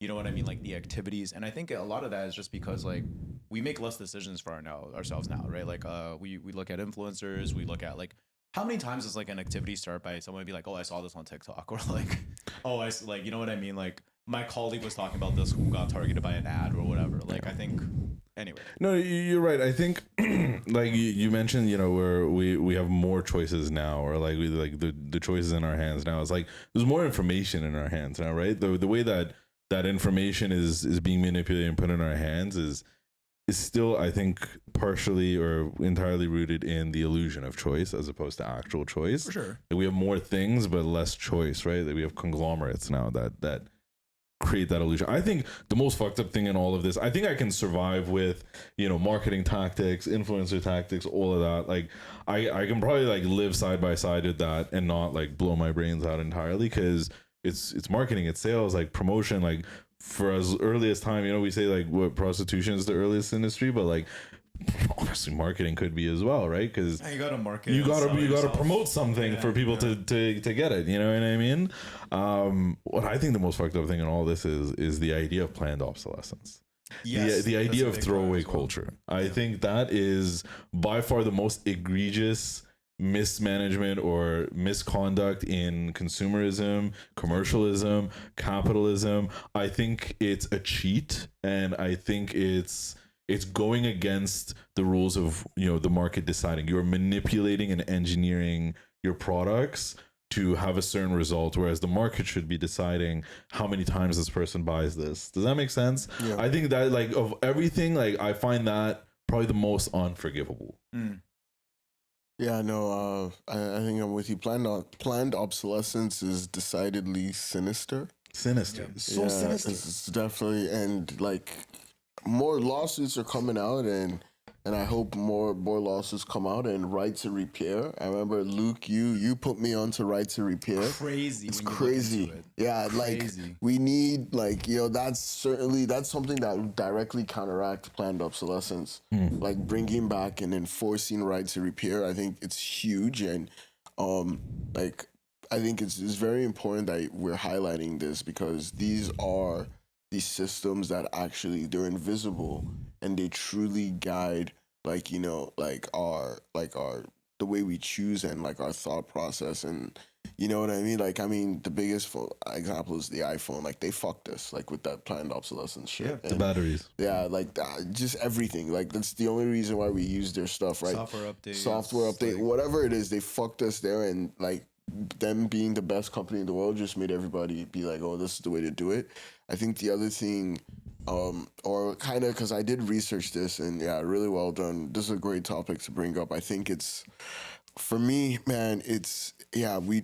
You know what I mean? Like the activities, and I think a lot of that is just because like we make less decisions for ourselves now, right? Like we look at influencers, we look at like. How many times does like an activity start by someone be like, oh, I saw this on TikTok, or like, oh, like, you know what I mean? Like my colleague was talking about this who got targeted by an ad or whatever. Like, I think, anyway. No, you're right. I think, like you mentioned, you know, where we have more choices now, or like we like the choices in our hands now. It's like there's more information in our hands now, right? The way that information is being manipulated and put in our hands is still, I think, partially or entirely rooted in the illusion of choice as opposed to actual choice. For sure. Like we have more things but less choice, right? That we have conglomerates now that create that illusion. I think the most fucked up thing in all of this, I think I can survive with, you know, marketing tactics, influencer tactics, all of that. Like I can probably like live side by side with that and not like blow my brains out entirely, because it's marketing, it's sales, like promotion, like for as early as time, you know, we say like what prostitution is the earliest industry, but like honestly marketing could be as well, right? Because you gotta market, you gotta promote something for people to get it, you know what I mean? What I think the most fucked up thing in all this is the idea of planned obsolescence. Yes, the that's idea a of big throwaway part as well. culture. I think that is by far the most egregious mismanagement or misconduct in consumerism, commercialism, capitalism. I think it's a cheat, and I think it's going against the rules of, you know, the market deciding. You're manipulating and engineering your products to have a certain result, whereas the market should be deciding how many times this person buys this. Does that make sense? Yeah. I think that, like, of everything, like, I find that probably the most unforgivable. Yeah, no, I think I'm with you. Planned obsolescence is decidedly sinister. Sinister. So Yeah, sinister. It's definitely, and like more lawsuits are coming out, and I hope more lawsuits come out, and right to repair. I remember Luke, you put me onto right to repair. Crazy. It's when you crazy. Look into it. Yeah, Crazy. like we need, like, you know, that's something that would directly counteract planned obsolescence. Like bringing back and enforcing right to repair. I think it's huge, and like I think it's very important that we're highlighting this, because these are these systems that actually, they're invisible and they truly guide, like, you know, like our the way we choose and like our thought process, and you know what I mean? Like, I mean, the biggest example is the iPhone. Like, they fucked us, like, with that planned obsolescence shit. Yeah. The batteries. Yeah, like just everything. Like, that's the only reason why we use their stuff, right? Software update. Like, whatever it is, they fucked us there, and like them being the best company in the world just made everybody be like, oh, this is the way to do it. I think the other thing, or kind of, because I did research this, and yeah, really well done. This is a great topic to bring up. I think it's, for me, man, it's the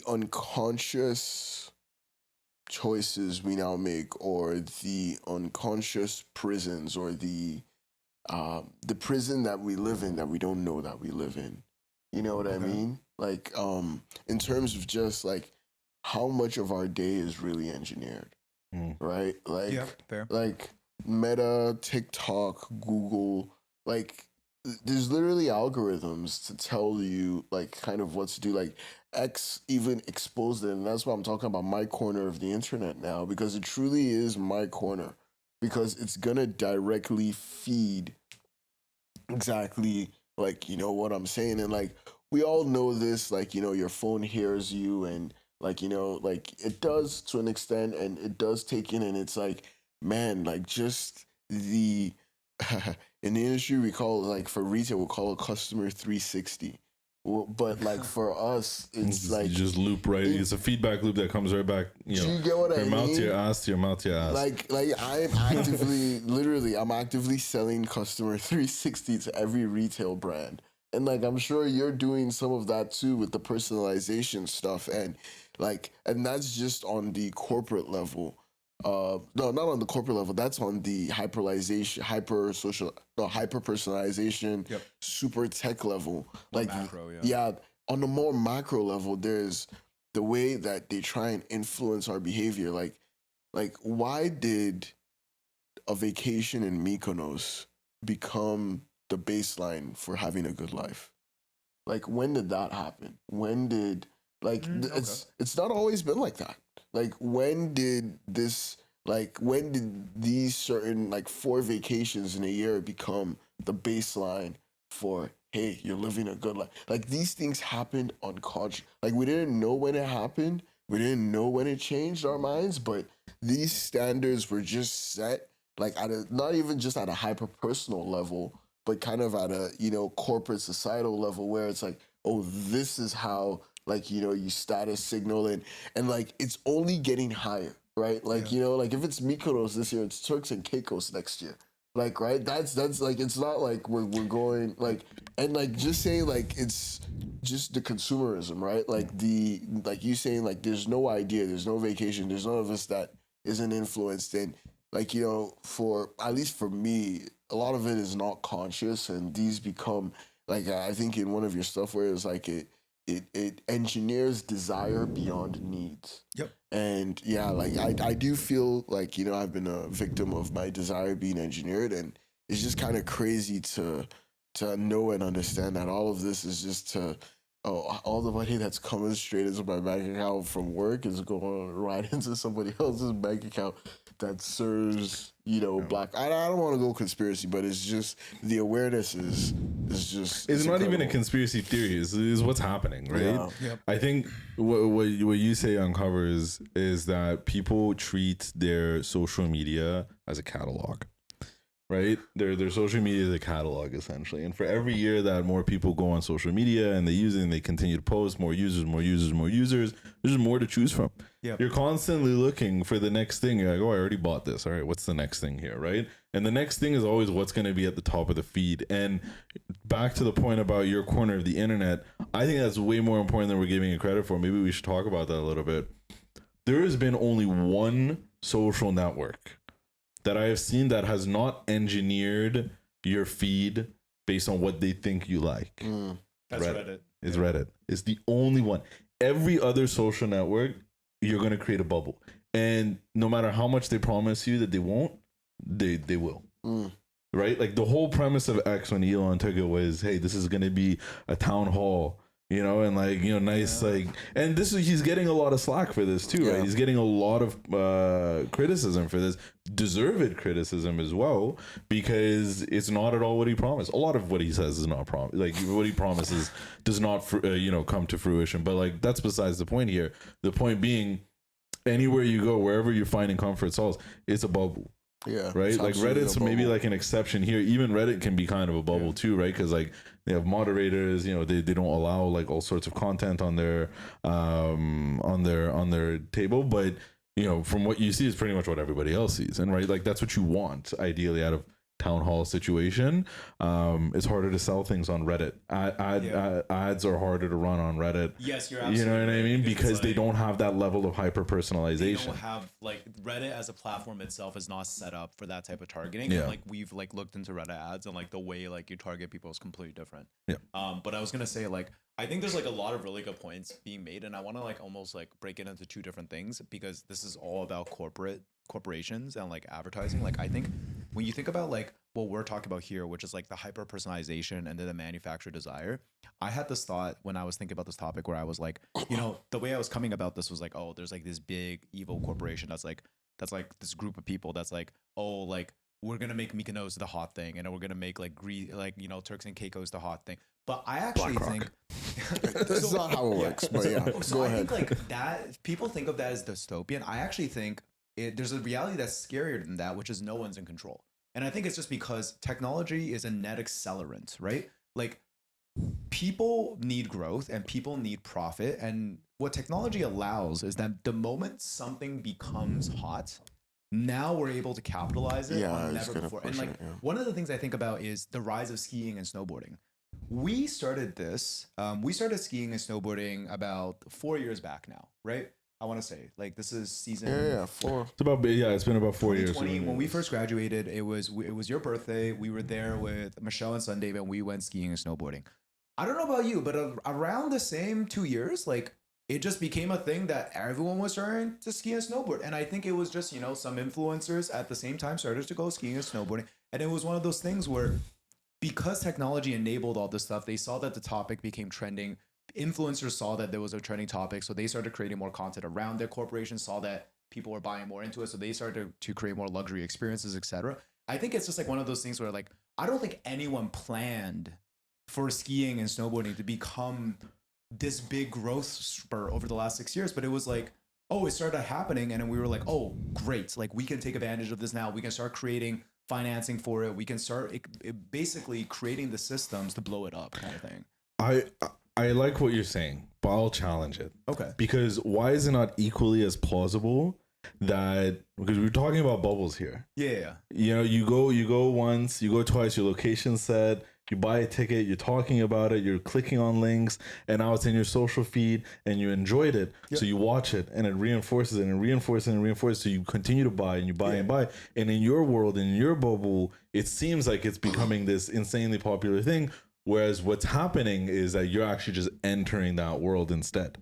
unconscious choices we now make, or the unconscious prisons, or the prison that we live in that we don't know that we live in. You know what I mean? Like, in terms of just like how much of our day is really engineered, right? Like, Yeah, fair. like Meta, TikTok, Google, like there's literally algorithms to tell you like kind of what to do. Like X even exposed it, and that's why I'm talking about my corner of the internet now, because it truly is my corner, because it's gonna directly feed exactly, like, you know what I'm saying. And like we all know this, like, you know, your phone hears you, and like, you know, like it does to an extent, and it does take in, and it's like, man, like just the in the industry we call it, like for retail we'll call it customer 360. But like for us, it's like you just loop right. It's a feedback loop that comes right back. You know, you get what I your mouth mean? to your ass, to your mouth to your ass. Like I'm actively, literally, I'm actively selling customer 360 to every retail brand, and like I'm sure you're doing some of that too with the personalization stuff, and like, and that's just on the corporate level. No, not on the corporate level. That's on the hyper personalization, Yep. super tech level. Like, macro, yeah. yeah, on the more macro level, there's the way that they try and influence our behavior. Like why did a vacation in Mykonos become the baseline for having a good life? Like, when did that happen? When did, like, it's not always been like that. Like, when did these certain, like, 4 vacations in a year become the baseline for, hey, you're living a good life? Like, these things happened unconscious. Like, we didn't know when it happened, We didn't know when it changed our minds, but these standards were just set like at a not even just at a hyper personal level, but kind of at a corporate societal level where it's like, oh, this is how like you status signal and like it's only getting higher, right? Like like if it's Mykonos this year, it's Turks and Caicos next year. Like, right? That's like it's not like we're going like and like just saying like it's just the consumerism, right? Like the like you saying like there's no idea, there's no vacation, there's none of us that isn't influenced and like for at least for me, a lot of it is not conscious and these become like I think in one of your stuff where it's like it engineers desire beyond needs. Yep. And yeah, like I do feel like, I've been a victim of my desire being engineered and it's just kind of crazy to know and understand that all of this is just to all the money that's coming straight into my bank account from work is going right into somebody else's bank account that serves, black. I don't want to go conspiracy, but it's just the awareness is just. It's not even a incredible. conspiracy theory. It's what's happening, right? Yeah. Yep. I think what you say uncovers is that people treat their social media as a catalog, right? Their social media is a catalog essentially, and for every year that more people go on social media and they use it and they continue to post, more users, there's more to choose from. Yep. You're constantly looking for the next thing. You're like, oh, I already bought this. All right, what's the next thing here, right? And the next thing is always what's going to be at the top of the feed. And back to the point about your corner of the internet, I think that's way more important than we're giving it credit for. Maybe we should talk about that a little bit. There has been only one social network that I have seen that has not engineered your feed based on what they think you like. That's Reddit. It's Reddit. It's the only one. Every other social network, you're going to create a bubble. And no matter how much they promise you that they won't, they will. Right? Like the whole premise of X when Elon took it was, hey, this is going to be a town hall, and like, nice, like, and he's getting a lot of slack for this too, right? He's getting a lot of criticism for this, deserved criticism as well, because it's not at all what he promised. A lot of what he says is not like what he promises does not, come to fruition. But like, that's besides the point here. The point being, anywhere you go, wherever you're finding comfort solace, it's a bubble. Yeah. Right. Like Reddit's maybe like an exception here. Even Reddit can be kind of a bubble too, right? Because like they have moderators, they don't allow like all sorts of content on their table. But from what you see is pretty much what everybody else sees. And right, like that's what you want ideally out of town hall situation. It's harder to sell things on Reddit. Ads are harder to run on Reddit. Yes, you're absolutely You know what I mean? right, Because they like, don't have that level of hyper they personalization. don't have like Reddit as a platform itself is not set up for that type of targeting. Yeah. And, like we've like looked into Reddit ads and like the way like you target people is completely different. Yeah. But I was gonna say like I think there's like a lot of really good points being made, and I want to like almost like break it into two different things because this is all about corporations and like advertising. Like I think when you think about like what we're talking about here, which is like the hyper personalization and then the manufacturer desire, I had this thought when I was thinking about this topic where I was like, the way I was coming about this was like, oh, there's like this big evil corporation that's like this group of people that's like, oh, like we're gonna make Mykonos the hot thing, and we're gonna make like Turks and Caicos the hot thing. But I actually think That's not how it works. But yeah, so go I ahead. think like that people think of that as dystopian. I actually think there's a reality that's scarier than that, which is no one's in control. And I think it's just because technology is a net accelerant, right? Like people need growth and people need profit. And what technology allows is that the moment something becomes hot, now we're able to capitalize it Yeah, I on was never gonna before. push And like it, yeah. one of the things I think about is the rise of skiing and snowboarding. We started this. We started skiing and snowboarding about 4 years back now, right? I want to say like this is season. Yeah, 4. It's been about 4 years. 2020, when we first graduated, it was your birthday. We were there with Michelle and Sunday, and we went skiing and snowboarding. I don't know about you, but around the same 2 years, like it just became a thing that everyone was starting to ski and snowboard. And I think it was just some influencers at the same time started to go skiing and snowboarding, and it was one of those things where because technology enabled all this stuff, they saw that the topic became trending. Influencers saw that there was a trending topic, so they started creating more content around their corporation, saw that people were buying more into it, so they started to create more luxury experiences, etc. I think it's just like one of those things where like I don't think anyone planned for skiing and snowboarding to become this big growth spurt over the last 6 years, but it was like, oh, it started happening, and then we were like, oh, great, like we can take advantage of this now. We can start creating financing for it. We can start basically creating the systems to blow it up, kind of thing. I like what you're saying, but I'll challenge it. Okay. Because why is it not equally as plausible that, because we're talking about bubbles here. Yeah. You know, you go once, you go twice, your location set, you buy a ticket, you're talking about it, you're clicking on links, and now it's in your social feed and you enjoyed it. Yep. So you watch it and it reinforces it and reinforces and reinforces. So you continue to buy and you buy and buy. And in your world, in your bubble, it seems like it's becoming this insanely popular thing. Whereas what's happening is that you're actually just entering that world instead.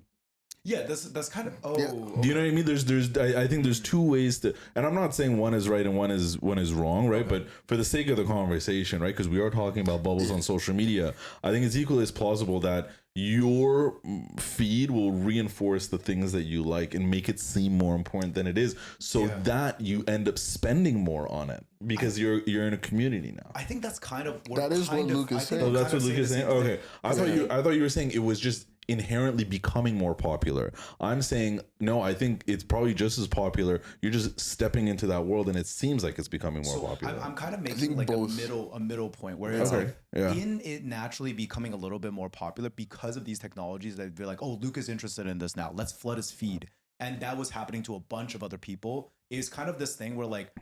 Yeah, that's kind of Yeah. okay. Do you know what I mean? I think there's two ways to, and I'm not saying one is right and one is wrong, right? But for the sake of the conversation, right? Because we are talking about bubbles on social media, I think it's equally as plausible that your feed will reinforce the things that you like and make it seem more important than it is, so that you end up spending more on it because you're in a community now. I think that's kind of what That is what Luke is saying. Oh, that's what Luke is saying. Okay, I thought you were saying it was just inherently becoming more popular. I'm saying no, I think it's probably just as popular. You're just stepping into that world and it seems like it's becoming more popular. I'm kind of making like a middle point where it's like in it naturally becoming a little bit more popular because of these technologies that they're like, oh, Luke is interested in this now, let's flood his feed. And that was happening to a bunch of other people. It's kind of this thing where like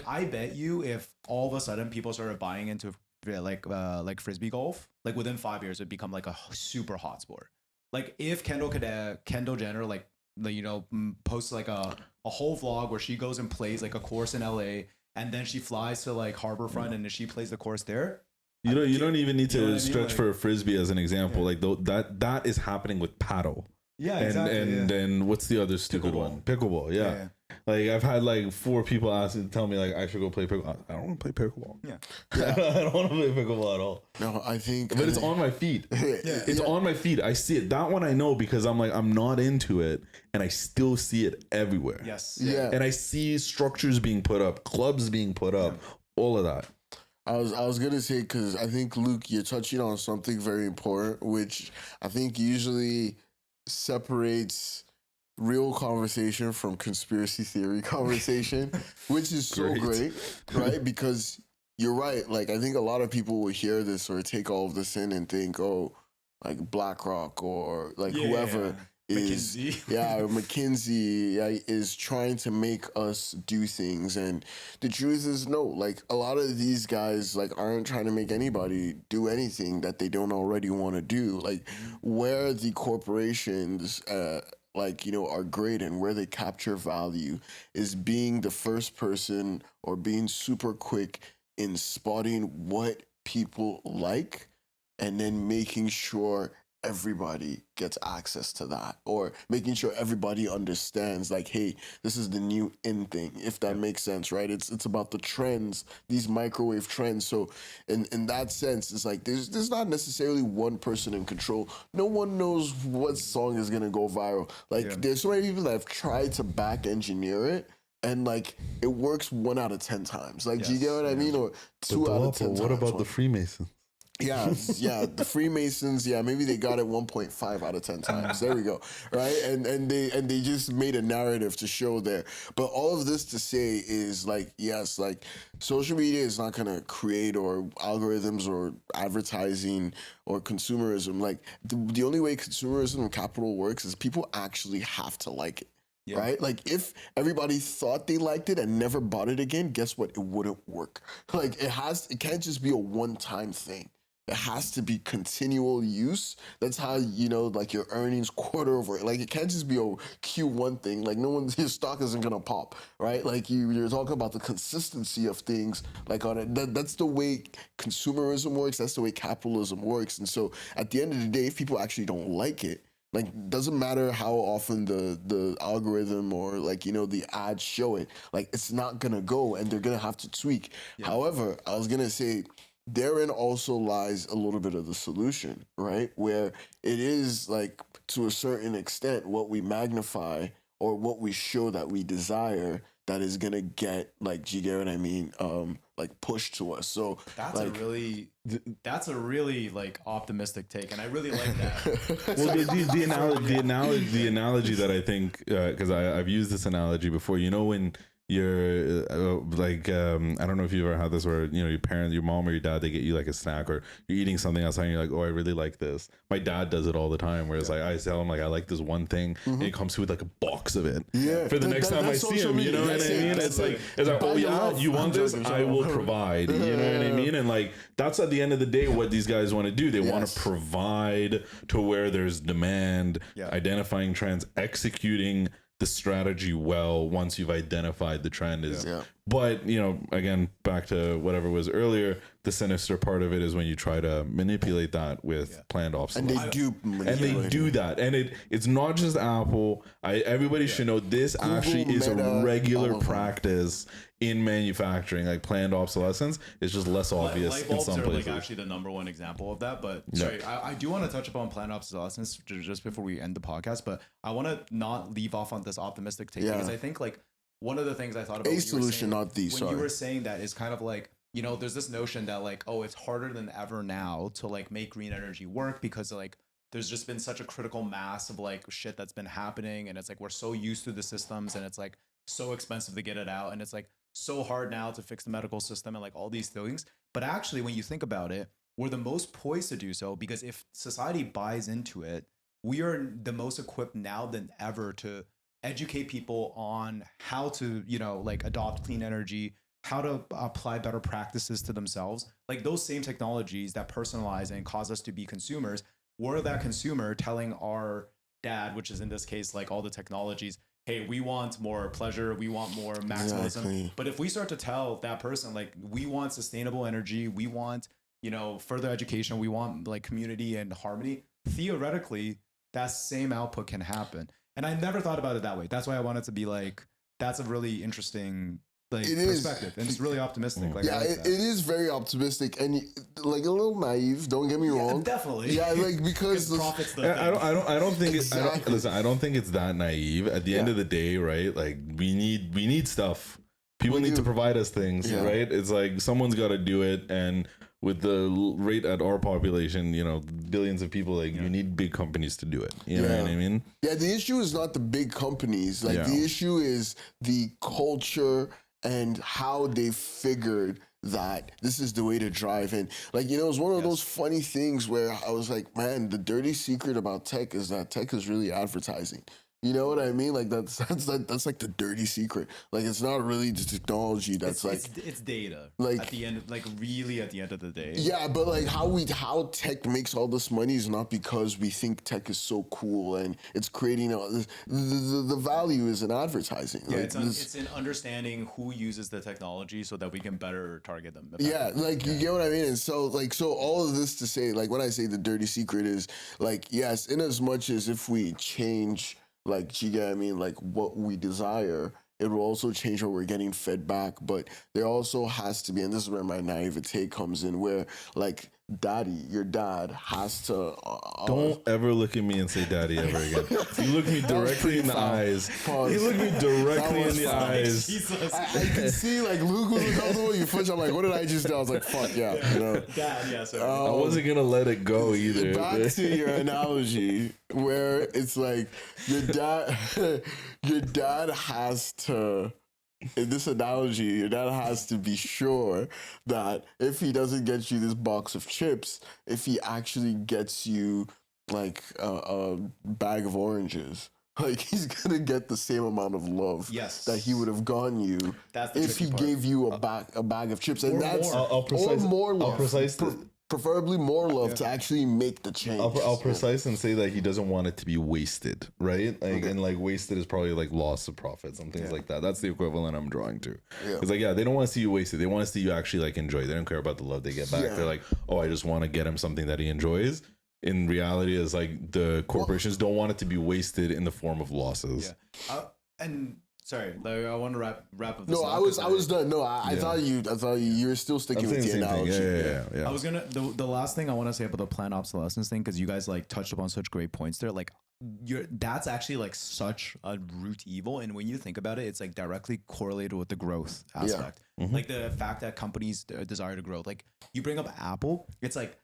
I bet you if all of a sudden people started buying into like frisbee golf, like within 5 years it'd become like a super hot sport. Like if Kendall Jenner posts like a whole vlog where she goes and plays like a course in LA, and then she flies to like Harborfront and she plays the course there. You don't even need to stretch for a frisbee as an example. Like that is happening with paddle. Yeah, exactly. And then what's the other stupid one? Pickleball. Yeah. Like I've had like 4 people tell me like I should go play pickleball. I don't want to play pickleball. Yeah. I don't want to play pickleball at all. No, I think. But it's on my feed. It's on my feed. I see it. That one I know because I'm not into it, and I still see it everywhere. Yes. Yeah. And I see structures being put up, clubs being put up, all of that. I was gonna say, because I think, Luke, you're touching on something very important, which I think usually separates real conversation from conspiracy theory conversation, which is so great, right? Because you're right. Like, I think a lot of people will hear this or take all of this in and think, oh, like BlackRock or like whoever is McKinsey is trying to make us do things. And the truth is, no, like a lot of these guys like aren't trying to make anybody do anything that they don't already want to do. Like where the corporations are great and where they capture value is being the first person or being super quick in spotting what people like and then making sure everybody gets access to that, or making sure everybody understands like, hey, this is the new in thing, if that makes sense, right? It's about the trends, these microwave trends. So in that sense, it's like there's not necessarily one person in control. No one knows what song is gonna go viral. Like there's so many people that have tried to back engineer it, and like it works 1 out of 10 times. Like, do you get what I mean? Or 2 out of 10 times. What about the Freemasons? Yeah, the Freemasons, maybe they got it 1.5 out of 10 times. There we go, right? And they just made a narrative to show there. But all of this to say is like, yes, like social media is not gonna create or algorithms or advertising or consumerism. Like the only way consumerism and capital works is people actually have to like it. Yeah. Right? Like if everybody thought they liked it and never bought it again, guess what? It wouldn't work. Like it can't just be a one-time thing. It has to be continual use. That's how, like your earnings quarter over. Like it can't just be a Q1 thing. Like your stock isn't going to pop, right? Like you're talking about the consistency of things like on it. That's the way consumerism works. That's the way capitalism works. And so at the end of the day, if people actually don't like it, like doesn't matter how often the algorithm or like, the ads show it, like it's not going to go and they're going to have to tweak. Yeah. However, I was going to say, therein also lies a little bit of the solution, right? Where it is like to a certain extent what we magnify or what we show that we desire that is gonna get, like, do you get what I mean? like pushed to us. So That's like, a really like optimistic take, and I really like that. Well, the analogy that I think, because I've used this analogy before, you know, when you're like, I don't know if you've ever had this where, you know, your mom or your dad, they get you like a snack, or you're eating something outside and you're like, oh, I really like this. My dad does it all the time, where it's like, I tell him like, I like this one thing, and he comes with like a box of it for the next time I see him, you know what I mean? It's like, oh yeah, you want this? I will provide, you know what I mean? And like, that's at the end of the day what these guys want to do. They want to provide to where there's demand, identifying trends, executing the strategy well once you've identified the trend is. But, you know, again, back to whatever was earlier, the sinister part of it is when you try to manipulate that with planned obsolescence. And they do manipulate. And they do that. And it's not just Apple. Everybody should know this actually is a regular practice in manufacturing. Like planned obsolescence is just less obvious light in bulbs some are places. like actually the number one example of that. But sorry, I do want to touch upon planned obsolescence just before we end the podcast. But I want to not leave off on this optimistic take because I think like one of the things I thought about a solution, not the when you were saying that is kind of like, you know, there's this notion that like, oh, it's harder than ever now to like make green energy work because like there's just been such a critical mass of like shit that's been happening, and it's like we're so used to the systems, and it's like so expensive to get it out, and it's like so hard now to fix the medical system and like all these things. But actually, when you think about it, we're the most poised to do so because if society buys into it, we are the most equipped now than ever to educate people on how to, you know, like adopt clean energy, how to apply better practices to themselves. Like those same technologies that personalize and cause us to be consumers, we're that consumer telling our dad, which is in this case, like all the technologies, hey, we want more pleasure, we want more maximalism. Exactly. But if we start to tell that person, like, we want sustainable energy, we want, you know, further education, we want like community and harmony, theoretically, that same output can happen. And I never thought about it that way. That's why I wanted to be like, that's a really interesting like perspective, and it's really optimistic. Like, yeah, it is very optimistic and like a little naive. Don't get me wrong. Definitely. Yeah, like because I don't think I don't think it's that naive. At the end of the day, right? Like we need stuff. People need to provide us things, right? It's like someone's got to do it, and with the rate at our population, you know, billions of people, like you need big companies to do it. You know what I mean? Yeah, the issue is not the big companies. Like the issue is the culture and how they figured that this is the way to drive. And like, you know, it's one of those funny things where I was like, man, the dirty secret about tech is that tech is really advertising. You know what I mean? Like that's like the dirty secret. Like it's not really the technology. That's it's data. Like at the end, like really at the end of the day. Yeah, but like how tech makes all this money is not because we think tech is so cool and it's creating all this. The value is in advertising. Yeah, like, it's in understanding who uses the technology so that we can better target them. Yeah, like you get what I mean. And so all of this to say, like when I say the dirty secret is like, yes, in as much as if we change. Like, you get what I mean? Like, what we desire, it will also change what we're getting fed back. But there also has to be, and this is where my naivete comes in, where, like, your dad has to... Don't ever look at me and say daddy ever again. You look me directly in the eyes. Pause. You look me directly in the eyes. I can see, like, Luke was uncomfortable. You push, I'm like, what did I just do? I was like, fuck, yeah. You know? Dad, yeah. So I wasn't going to let it go either. Back to your analogy, where it's like, your dad has to... In this analogy, your dad has to be sure that if he doesn't get you this box of chips, if he actually gets you like a bag of oranges, like he's gonna get the same amount of love that he would have gotten you if he gave you a bag of chips, and that's more love. Preferably more love to actually make the change. I'll precise and say that he doesn't want it to be wasted, right? Like and like wasted is probably like loss of profits and things like that. That's the equivalent I'm drawing to. It's like they don't want to see you wasted. They want to see you actually like enjoy. They don't care about the love they get back. They're like, oh, I just want to get him something that he enjoys. In reality, is like the corporations don't want it to be wasted in the form of losses. And sorry, like, I want to wrap up this. No, I was done. No, I thought you were still sticking with the analogy. Yeah. I was gonna the last thing I want to say about the planned obsolescence thing, because you guys like touched upon such great points there. Like that's actually like such a root evil. And when you think about it, it's like directly correlated with the growth aspect. Like the fact that companies desire to grow. Like you bring up Apple, it's like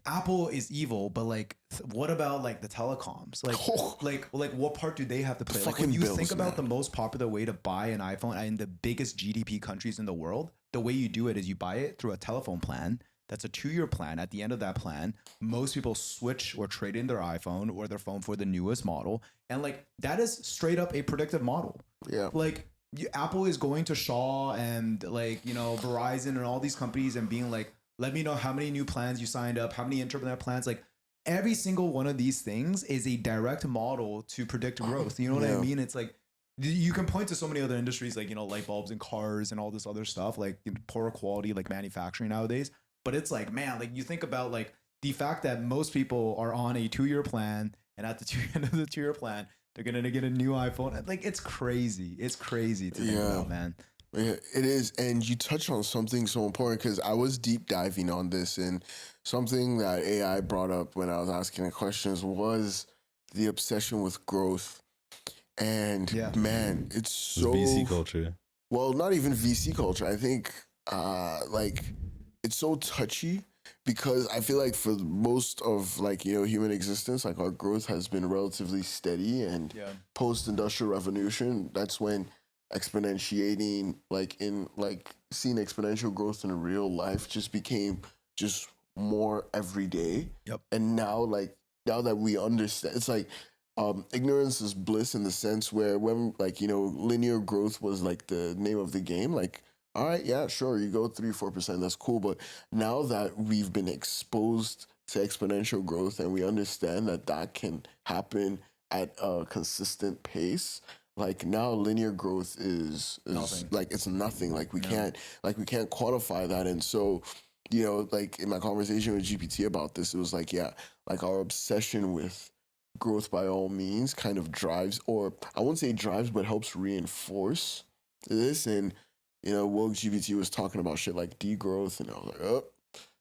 Apple is evil, but like what about like the telecoms? Like what part do they have to play? Like when you think about the most popular way to buy an iPhone in the biggest GDP countries in the world, the way you do it is you buy it through a telephone plan. That's a 2-year plan. At the end of that plan, most people switch or trade in their iPhone or their phone for the newest model. And like that is straight up a predictive model. Yeah. Like Apple is going to Shaw and like, you know, Verizon and all these companies and being like, let me know how many new plans you signed up, how many internet plans. Like every single one of these things is a direct model to predict growth. You know what I mean? It's like, you can point to so many other industries like, you know, light bulbs and cars and all this other stuff, like poor quality, like manufacturing nowadays. But it's like, man, like you think about like the fact that most people are on a 2-year plan, and at the end of the 2-year plan, they're going to get a new iPhone. Like it's crazy. It's crazy to think about, man. Yeah, it is. And you touch on something so important because I was deep diving on this, and something that AI brought up when I was asking the questions was the obsession with growth. And man, it's so VC culture. Well, not even VC culture. I think like it's so touchy because I feel like for most of like, you know, human existence, like our growth has been relatively steady, and post-industrial revolution, that's when exponentiating, like in like seeing exponential growth in real life just became just more every day. And now that we understand, it's like ignorance is bliss in the sense where when like, you know, linear growth was like the name of the game, like, all right, yeah, sure, you go 3-4%, that's cool. But now that we've been exposed to exponential growth and we understand that that can happen at a consistent pace, like now linear growth is like it's nothing. Like we can't quantify that. And so, you know, like in my conversation with GPT about this, it was like, yeah, like our obsession with growth by all means kind of drives, or I won't say drives, but helps reinforce this. And you know, woke GPT was talking about shit like degrowth, and I was like, oh,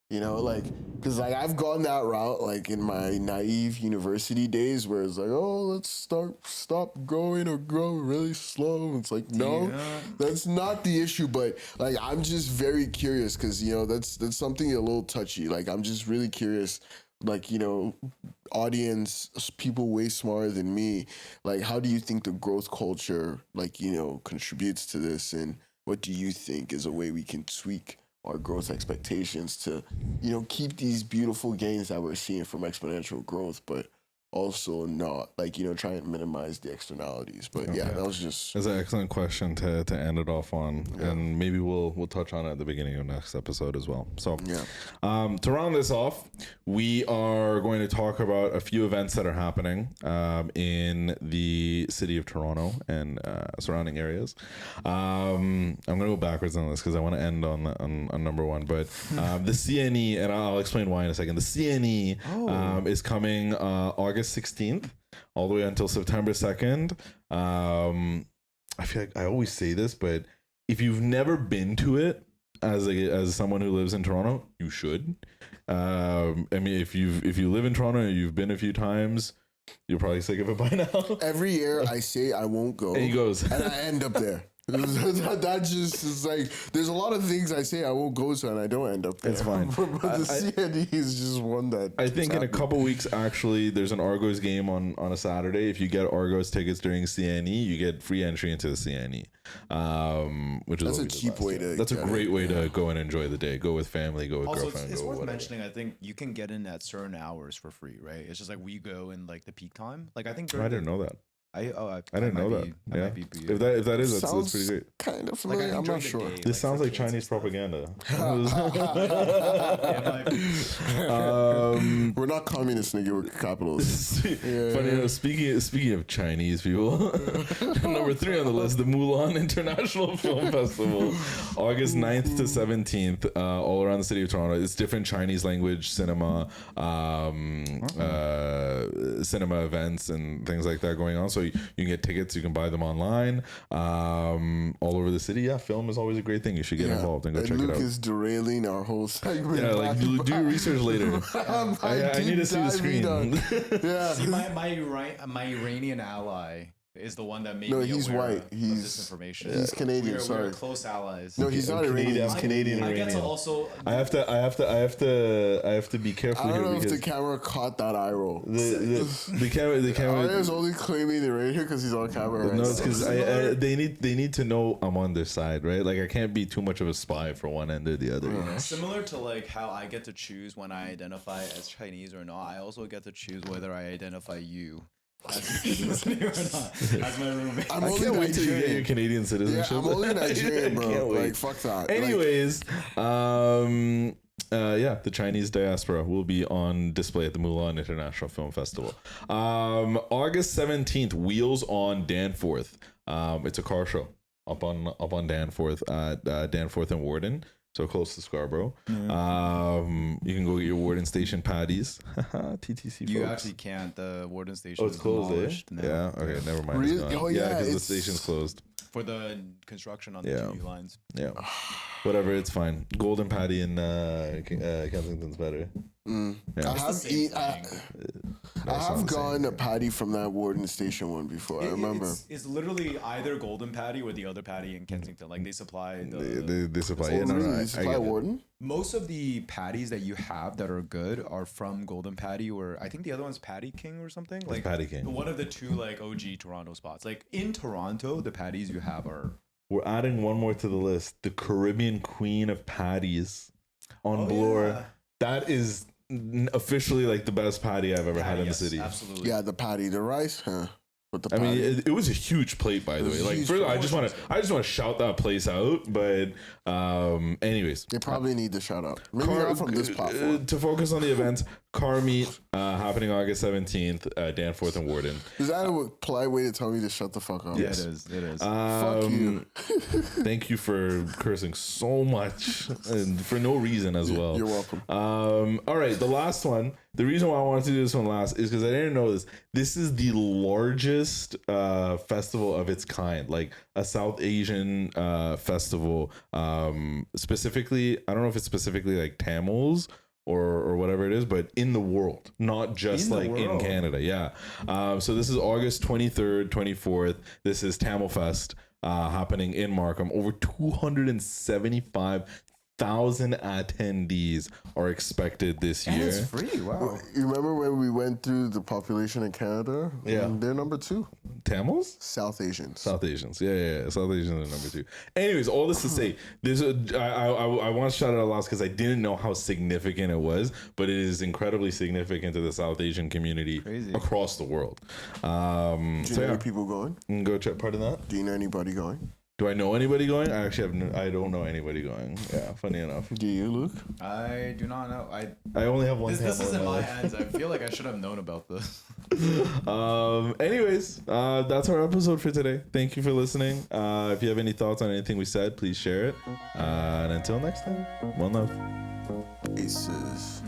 you know, like, because like I've gone that route like in my naive university days where it's like, oh, let's stop growing or grow really slow. It's like, no, that's not the issue. But like, I'm just very curious because, you know, that's something a little touchy. Like, I'm just really curious. Like, you know, audience, people way smarter than me. Like, how do you think the growth culture, like, you know, contributes to this? And what do you think is a way we can tweak our growth expectations to, you know, keep these beautiful gains that we're seeing from exponential growth, but also not like, you know, try and minimize the externalities. But yeah, that was just, that's an excellent question to end it off on, and maybe we'll touch on it at the beginning of next episode as well. So to round this off, we are going to talk about a few events that are happening in the city of Toronto and surrounding areas. I'm gonna go backwards on this because I want to end on number one, but the CNE, and I'll explain why in a second. The CNE is coming August 16th all the way until September 2nd. I feel like I always say this, but if you've never been to it as someone who lives in Toronto, you should. I mean, if you live in Toronto and you've been a few times, you're probably sick of it by now. Every year I say I won't go, and he goes, and I end up there. That just is like, there's a lot of things I say I won't go to and I don't end up there. It's fine. But the CNE is just one that I think in a couple weeks, actually, there's an Argos game on a Saturday. If you get Argos tickets during CNE, you get free entry into the CNE, which is a cheap way to. That's a great way to go and enjoy the day. Go with family. Go with also, girlfriend. It's go worth whatever. mentioning. I think you can get in at certain hours for free, right? It's just like we go in like the peak time. Like I think I didn't know that. I didn't know that. Yeah. If that is, that's pretty great. Kind of familiar. Like, I'm not sure. This sounds like Chinese propaganda. We're not communist, nigga. We're capitalists. Funny enough, speaking of Chinese people, number 3 on the list, the Mulan International Film Festival, August 9th to 17th, all around the city of Toronto. It's different Chinese language cinema, cinema events and things like that going on. So you can get tickets. You can buy them online, all over the city. Yeah, film is always a great thing. You should get involved and go check Luke it out. is derailing our whole segment. Yeah, like do your research later. I need to see the screen. Yeah. See, my Iranian ally is the one that made me he's aware white. of He's disinformation. He's Canadian. We're sorry. close allies. No, he's not Iranian. He's Canadian. I get to Iranian. also. I have to be careful I don't here know if because the camera caught that eye roll. the camera. Arya's only claiming the radio because he's on camera. Right No, now. it's because they need to know I'm on their side, right? Like I can't be too much of a spy for one end or the other. You know? Similar to like how I get to choose when I identify as Chinese or not, I also get to choose whether I identify you as listening or not as my roommate. I'm I only can't wait till you get your Nigerian. Canadian Yeah, citizenship. I'm only Nigerian, I bro. can't wait. Like, fuck that. Anyways, the Chinese diaspora will be on display at the Mulan International Film Festival. August 17th, Wheels on Danforth. It's a car show up on Danforth, Danforth and Warden. So close to Scarborough. You can go get your Warden Station patties. TTC. You folks. actually can't. The Warden Station. Oh, it's is closed, demolished eh? now. Yeah. Okay. Never mind. Really? It's gone. Oh, yeah, because the it's- station's closed. For the construction on the Yeah. two new lines. Yeah. Whatever. It's fine. Golden patty in Kensington's better. Yeah. I have, same I have gotten a patty from that Warden Station one before. I remember. It's literally either Golden Patty or the other patty in Kensington. Like they supply They supply. Oh, Yeah, no, really? I You supply get it. Warden? most of the patties that you have that are good are from Golden Patty, or I think the other one's Patty King or something. Like Patty King. one of the two like OG Toronto spots. Like in Toronto, the patties you have are We're adding one more to the list. The Caribbean Queen of Patties on Bloor. yeah. That is officially like the best patty I've ever had in Yes, the city. Absolutely. Yeah, the patty, the rice, huh? With the I patty. mean, it was a huge plate, by the was way. a Like, huge first of all, plate. I just want to shout that place out. But, anyways, they probably need to shut up. Maybe not from this platform. to focus on the events, Car Meet happening August 17th, Danforth and Warden. Is that a polite way to tell me to shut the fuck up? Yeah, Yes. it is. It is. Fuck you. Thank you for cursing so much and for no reason as well. You're welcome. All right, the last one. The reason why I wanted to do this one last is because I didn't know this. This is the largest festival of its kind, like a South Asian festival. Specifically, I don't know if it's specifically like Tamils or whatever it is, but in the world, not just In the like in world. Canada. Yeah. So this is August 23rd, 24th. This is Tamil Fest happening in Markham. Over 275,000 attendees are expected this and year. it's free. Wow. You remember when we went through the population in Canada? Yeah. They're number 2. Tamils? South Asians. South Asians. Yeah. South Asians are number 2. Anyways, all this to say, I want to shout it out last because I didn't know how significant it was, but it is incredibly significant to the South Asian community Crazy. across the world. Do you know So any yeah, people going? go check part of that. Do you know anybody going? Do I know anybody going? I actually I don't know anybody going. Yeah, funny enough. Do you, Luke? I do not know. I only have one This Tamil is in in my my life. hands. I feel like I should have known about this. Anyways, that's our episode for today. Thank you for listening. If you have any thoughts on anything we said, please share it. And until next time, one love. Aces.